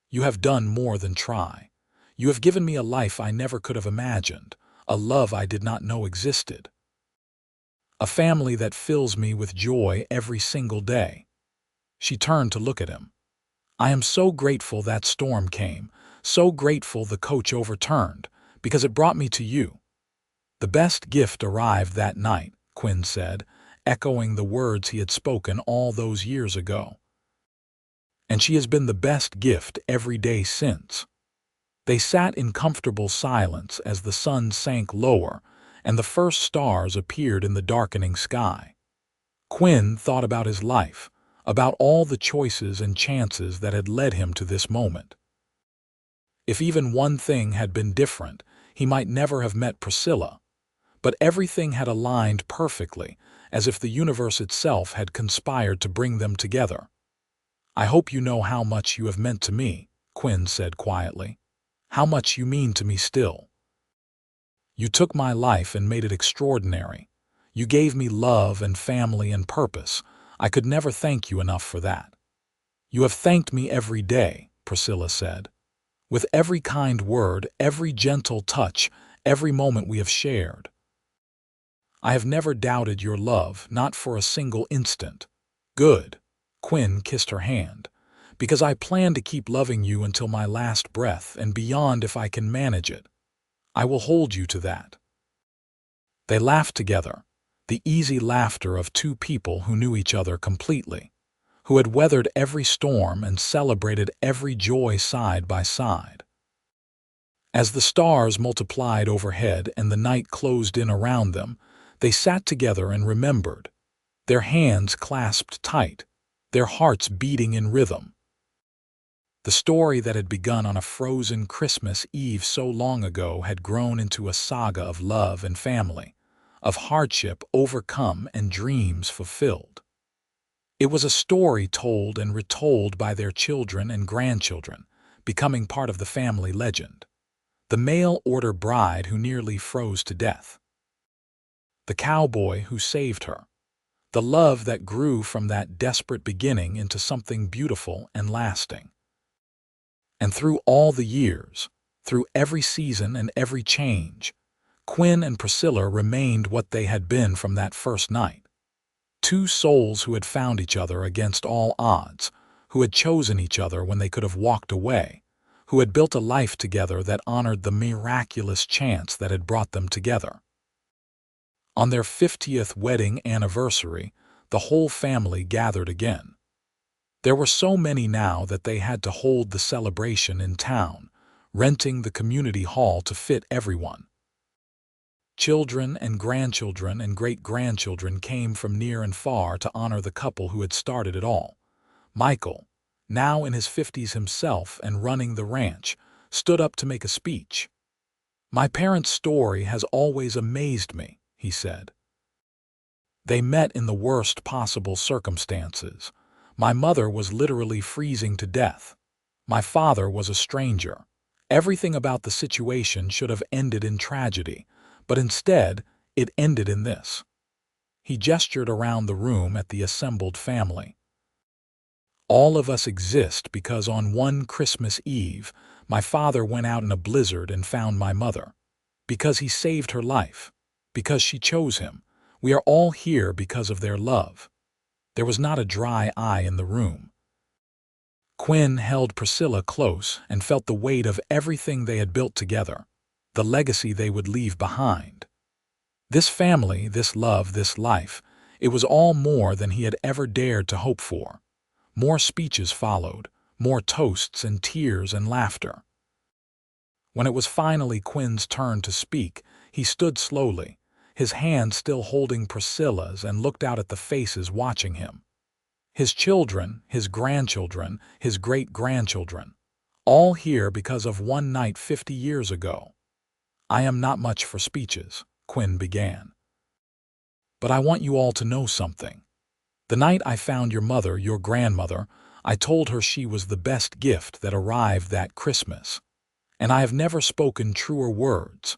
You have done more than try. You have given me a life I never could have imagined, a love I did not know existed. A family that fills me with joy every single day." She turned to look at him. "I am so grateful that storm came, so grateful the coach overturned, because it brought me to you." "The best gift arrived that night," Quinn said, echoing the words he had spoken all those years ago. "And she has been the best gift every day since." They sat in comfortable silence as the sun sank lower and the first stars appeared in the darkening sky. Quinn thought about his life, about all the choices and chances that had led him to this moment. If even one thing had been different, he might never have met Priscilla. But everything had aligned perfectly, as if the universe itself had conspired to bring them together. "I hope you know how much you have meant to me," Quinn said quietly. "How much you mean to me still. You took my life and made it extraordinary. You gave me love and family and purpose. I could never thank you enough for that." "You have thanked me every day," Priscilla said. "With every kind word, every gentle touch, every moment we have shared. I have never doubted your love, not for a single instant." "Good." Quinn kissed her hand. "Because I plan to keep loving you until my last breath and beyond if I can manage it. I will hold you to that." They laughed together, the easy laughter of two people who knew each other completely, who had weathered every storm and celebrated every joy side by side. As the stars multiplied overhead and the night closed in around them, they sat together and remembered, their hands clasped tight, their hearts beating in rhythm. The story that had begun on a frozen Christmas Eve so long ago had grown into a saga of love and family, of hardship overcome and dreams fulfilled. It was a story told and retold by their children and grandchildren, becoming part of the family legend. The mail-order bride who nearly froze to death. The cowboy who saved her. The love that grew from that desperate beginning into something beautiful and lasting. And through all the years, through every season and every change, Quinn and Priscilla remained what they had been from that first night. Two souls who had found each other against all odds, who had chosen each other when they could have walked away, who had built a life together that honored the miraculous chance that had brought them together. On their 50th wedding anniversary, the whole family gathered again. There were so many now that they had to hold the celebration in town, renting the community hall to fit everyone. Children and grandchildren and great-grandchildren came from near and far to honor the couple who had started it all. Michael, now in his 50s himself and running the ranch, stood up to make a speech. "My parents' story has always amazed me," he said. "They met in the worst possible circumstances. My mother was literally freezing to death. My father was a stranger. Everything about the situation should have ended in tragedy, but instead, it ended in this." He gestured around the room at the assembled family. "All of us exist because on one Christmas Eve, my father went out in a blizzard and found my mother. Because he saved her life. Because she chose him. We are all here because of their love." There was not a dry eye in the room. Quinn held Priscilla close and felt the weight of everything they had built together, the legacy they would leave behind. This family, this love, this life, it was all more than he had ever dared to hope for. More speeches followed, more toasts and tears and laughter. When it was finally Quinn's turn to speak, he stood slowly, his hand still holding Priscilla's, and looked out at the faces watching him. His children, his grandchildren, his great-grandchildren, all here because of one night 50 years ago. "I am not much for speeches," Quinn began. "But I want you all to know something. The night I found your mother, your grandmother, I told her she was the best gift that arrived that Christmas. And I have never spoken truer words.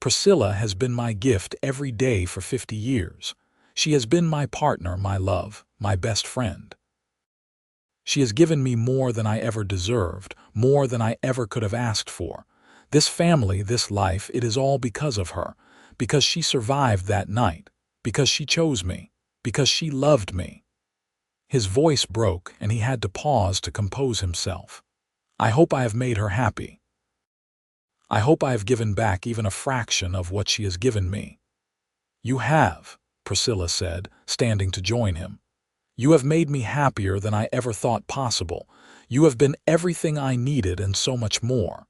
Priscilla has been my gift every day for 50 years. She has been my partner, my love, my best friend. She has given me more than I ever deserved, more than I ever could have asked for. This family, this life, it is all because of her, because she survived that night, because she chose me, because she loved me." His voice broke, and he had to pause to compose himself. "I hope I have made her happy. I hope I have given back even a fraction of what she has given me." "You have," Priscilla said, standing to join him. "You have made me happier than I ever thought possible. You have been everything I needed and so much more.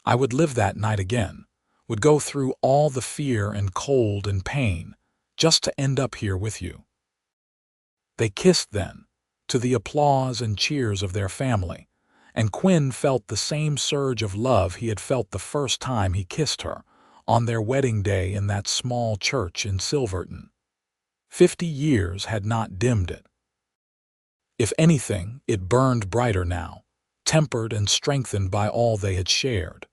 I would live that night again, would go through all the fear and cold and pain, just to end up here with you." They kissed then, to the applause and cheers of their family, and Quinn felt the same surge of love he had felt the first time he kissed her, on their wedding day in that small church in Silverton. 50 years had not dimmed it. If anything, it burned brighter now, tempered and strengthened by all they had shared.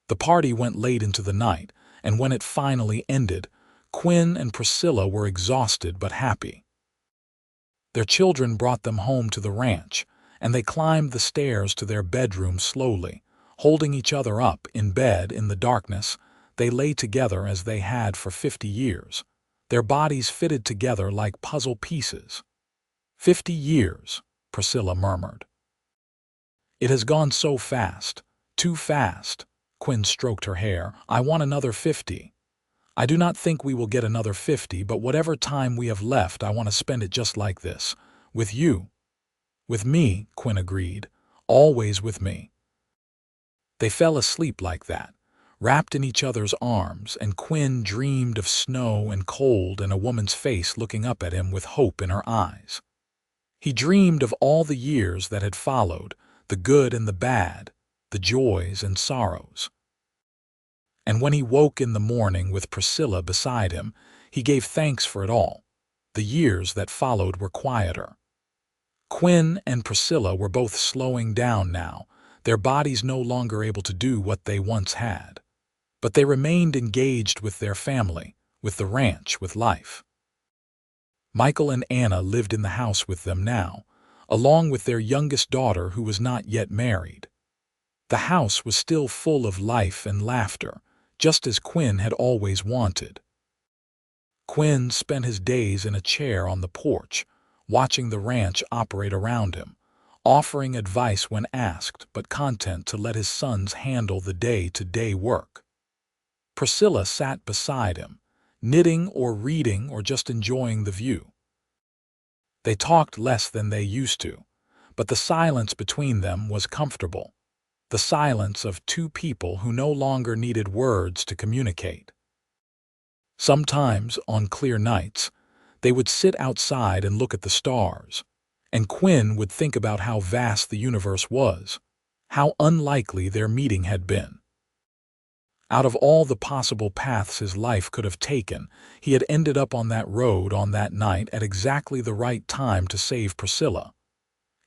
The party went late into the night, and when it finally ended, Quinn and Priscilla were exhausted but happy. Their children brought them home to the ranch, and they climbed the stairs to their bedroom slowly, holding each other up in bed in the darkness. They lay together as they had for 50 years, their bodies fitted together like puzzle pieces. 50 years, Priscilla murmured. "It has gone so fast, too fast." Quinn stroked her hair. "I want another 50. I do not think we will get another 50, but whatever time we have left, I want to spend it just like this, with you." "With me," Quinn agreed. "Always with me." They fell asleep like that, wrapped in each other's arms, and Quinn dreamed of snow and cold and a woman's face looking up at him with hope in her eyes. He dreamed of all the years that had followed, the good and the bad, the joys and sorrows. And when he woke in the morning with Priscilla beside him, he gave thanks for it all. The years that followed were quieter. Quinn and Priscilla were both slowing down now, their bodies no longer able to do what they once had. But they remained engaged with their family, with the ranch, with life. Michael and Anna lived in the house with them now, along with their youngest daughter who was not yet married. The house was still full of life and laughter, just as Quinn had always wanted. Quinn spent his days in a chair on the porch, watching the ranch operate around him, offering advice when asked, but content to let his sons handle the day-to-day work. Priscilla sat beside him, knitting or reading or just enjoying the view. They talked less than they used to, but the silence between them was comfortable. the silence of two people who no longer needed words to communicate. Sometimes, on clear nights, they would sit outside and look at the stars, and Quinn would think about how vast the universe was, how unlikely their meeting had been. Out of all the possible paths his life could have taken, he had ended up on that road on that night at exactly the right time to save Priscilla.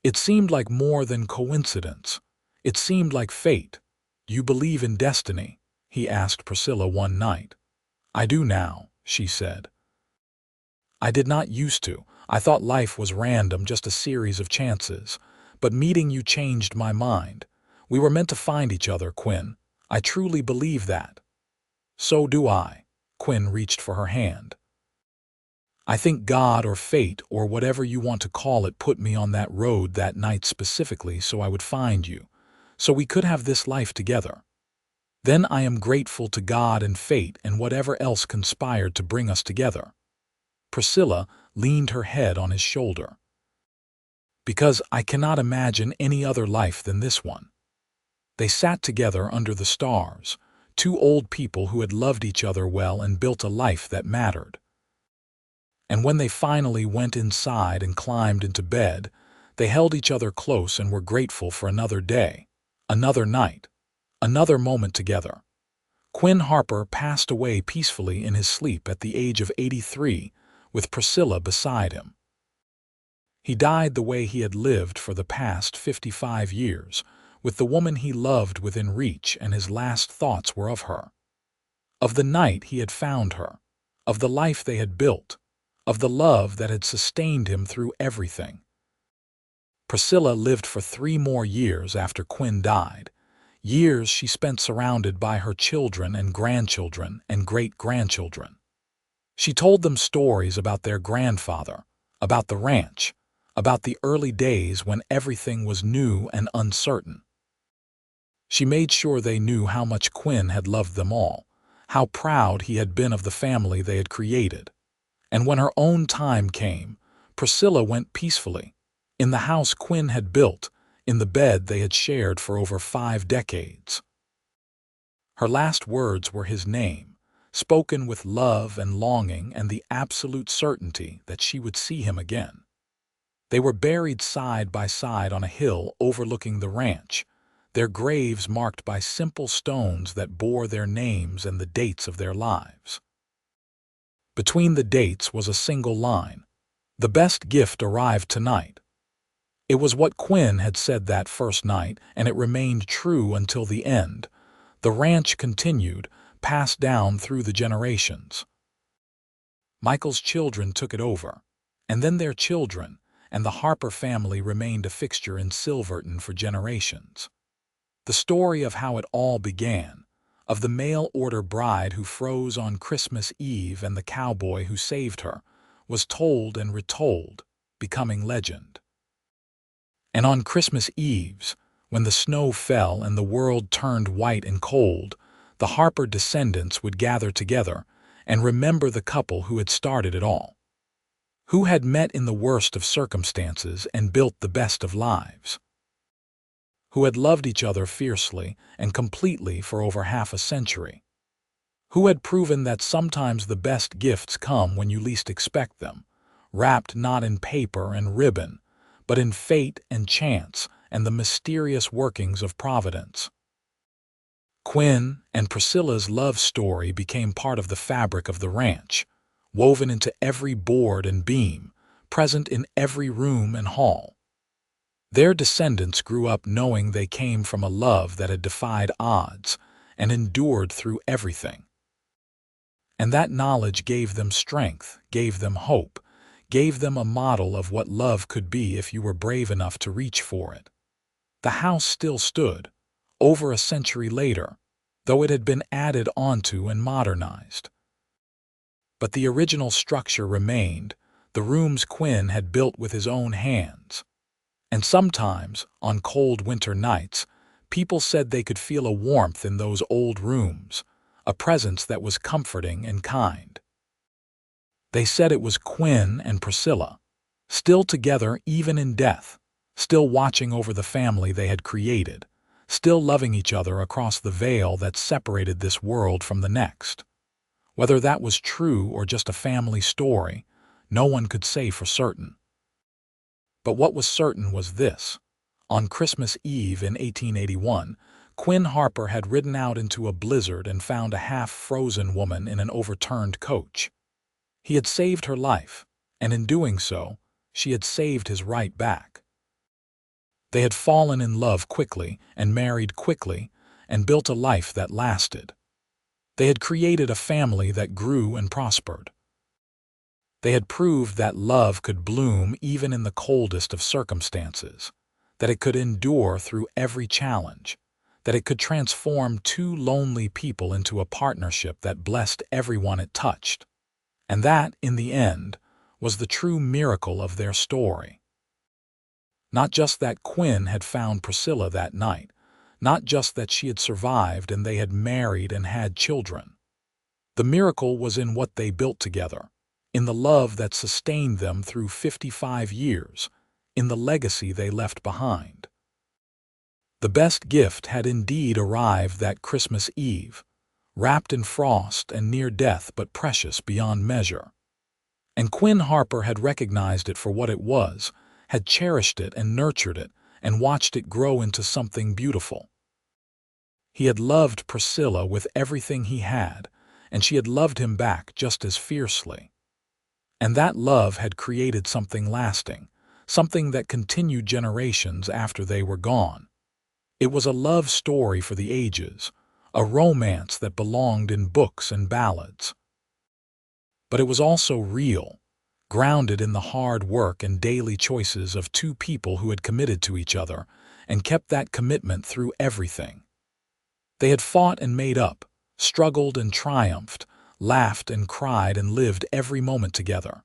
It seemed like more than coincidence. It seemed like fate. "You believe in destiny?" he asked Priscilla one night. "I do now," she said. "I did not used to. I thought life was random, just a series of chances. But meeting you changed my mind. We were meant to find each other, Quinn. I truly believe that." "So do I." Quinn reached for her hand. "I think God or fate or whatever you want to call it put me on that road that night specifically so I would find you, so we could have this life together. Then I am grateful to God and fate and whatever else conspired to bring us together." Priscilla leaned her head on his shoulder. "Because I cannot imagine any other life than this one." They sat together under the stars, two old people who had loved each other well and built a life that mattered. And when they finally went inside and climbed into bed, they held each other close and were grateful for another day, another night, another moment together. Quinn Harper passed away peacefully in his sleep at the age of 83, with Priscilla beside him. He died the way he had lived for the past 55 years, with the woman he loved within reach, and his last thoughts were of her. Of the night he had found her, of the life they had built, of the love that had sustained him through everything. Priscilla lived for 3 more years after Quinn died, years she spent surrounded by her children and grandchildren and great-grandchildren. She told them stories about their grandfather, about the ranch, about the early days when everything was new and uncertain. She made sure they knew how much Quinn had loved them all, how proud he had been of the family they had created. And when her own time came, Priscilla went peacefully, in the house Quinn had built, in the bed they had shared for over 5 decades. Her last words were his name, spoken with love and longing and the absolute certainty that she would see him again. They were buried side by side on a hill overlooking the ranch, their graves marked by simple stones that bore their names and the dates of their lives. Between the dates was a single line: "The best gift arrived tonight." It was what Quinn had said that first night, and it remained true until the end. The ranch continued, passed down through the generations. Michael's children took it over, and then their children, and the Harper family remained a fixture in Silverton for generations. The story of how it all began, of the mail-order bride who froze on Christmas Eve and the cowboy who saved her, was told and retold, becoming legend. And on Christmas Eves, when the snow fell and the world turned white and cold, the Harper descendants would gather together and remember the couple who had started it all, who had met in the worst of circumstances and built the best of lives, who had loved each other fiercely and completely for over half a century, who had proven that sometimes the best gifts come when you least expect them, wrapped not in paper and ribbon, but in fate and chance and the mysterious workings of Providence. Quinn and Priscilla's love story became part of the fabric of the ranch, woven into every board and beam, present in every room and hall. Their descendants grew up knowing they came from a love that had defied odds and endured through everything. And that knowledge gave them strength, gave them hope, gave them a model of what love could be if you were brave enough to reach for it. The house still stood, over a century later, though it had been added onto and modernized. But the original structure remained, the rooms Quinn had built with his own hands. And sometimes, on cold winter nights, people said they could feel a warmth in those old rooms, a presence that was comforting and kind. They said it was Quinn and Priscilla, still together even in death, still watching over the family they had created, still loving each other across the veil that separated this world from the next. Whether that was true or just a family story, no one could say for certain. But what was certain was this. On Christmas Eve in 1881, Quinn Harper had ridden out into a blizzard and found a half-frozen woman in an overturned coach. He had saved her life, and in doing so, she had saved his right back. They had fallen in love quickly and married quickly and built a life that lasted. They had created a family that grew and prospered. They had proved that love could bloom even in the coldest of circumstances, that it could endure through every challenge, that it could transform two lonely people into a partnership that blessed everyone it touched. And that, in the end, was the true miracle of their story. Not just that Quinn had found Priscilla that night, not just that she had survived and they had married and had children. The miracle was in what they built together, in the love that sustained them through 55 years, in the legacy they left behind. The best gift had indeed arrived that Christmas Eve, wrapped in frost and near death but precious beyond measure. And Quinn Harper had recognized it for what it was, had cherished it and nurtured it, and watched it grow into something beautiful. He had loved Priscilla with everything he had, and she had loved him back just as fiercely. And that love had created something lasting, something that continued generations after they were gone. It was a love story for the ages, a romance that belonged in books and ballads. But it was also real, grounded in the hard work and daily choices of two people who had committed to each other and kept that commitment through everything. They had fought and made up, struggled and triumphed, laughed and cried and lived every moment together.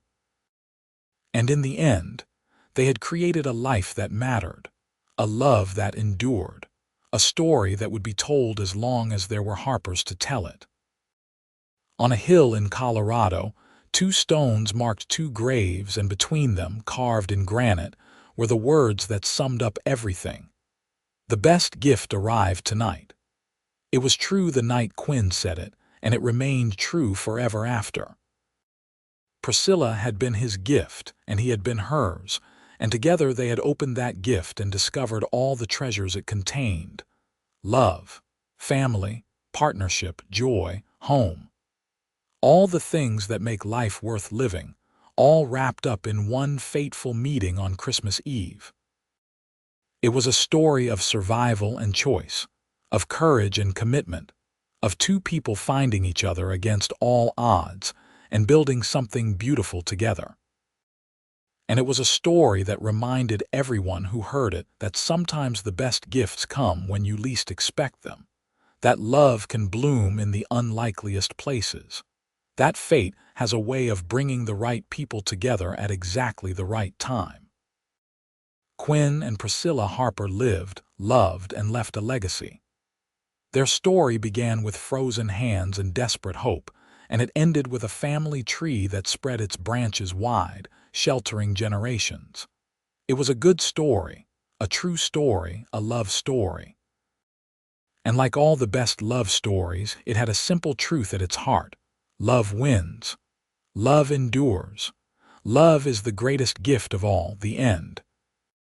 And in the end, they had created a life that mattered, a love that endured, a story that would be told as long as there were Harpers to tell it. On a hill in Colorado, 2 stones marked 2 graves, and between them, carved in granite, were the words that summed up everything. The best gift arrived tonight. It was true the night Quinn said it, and it remained true forever after. Priscilla had been his gift, and he had been hers, and together they had opened that gift and discovered all the treasures it contained: love, family, partnership, joy, home. All the things that make life worth living, all wrapped up in one fateful meeting on Christmas Eve. It was a story of survival and choice, of courage and commitment, of 2 people finding each other against all odds and building something beautiful together. And it was a story that reminded everyone who heard it that sometimes the best gifts come when you least expect them, that love can bloom in the unlikeliest places, that fate has a way of bringing the right people together at exactly the right time. Quinn and Priscilla Harper lived, loved, and left a legacy. Their story began with frozen hands and desperate hope, and it ended with a family tree that spread its branches wide, sheltering generations. It was a good story, a true story, a love story. And like all the best love stories, it had a simple truth at its heart: love wins. Love endures. Love is the greatest gift of all, the end.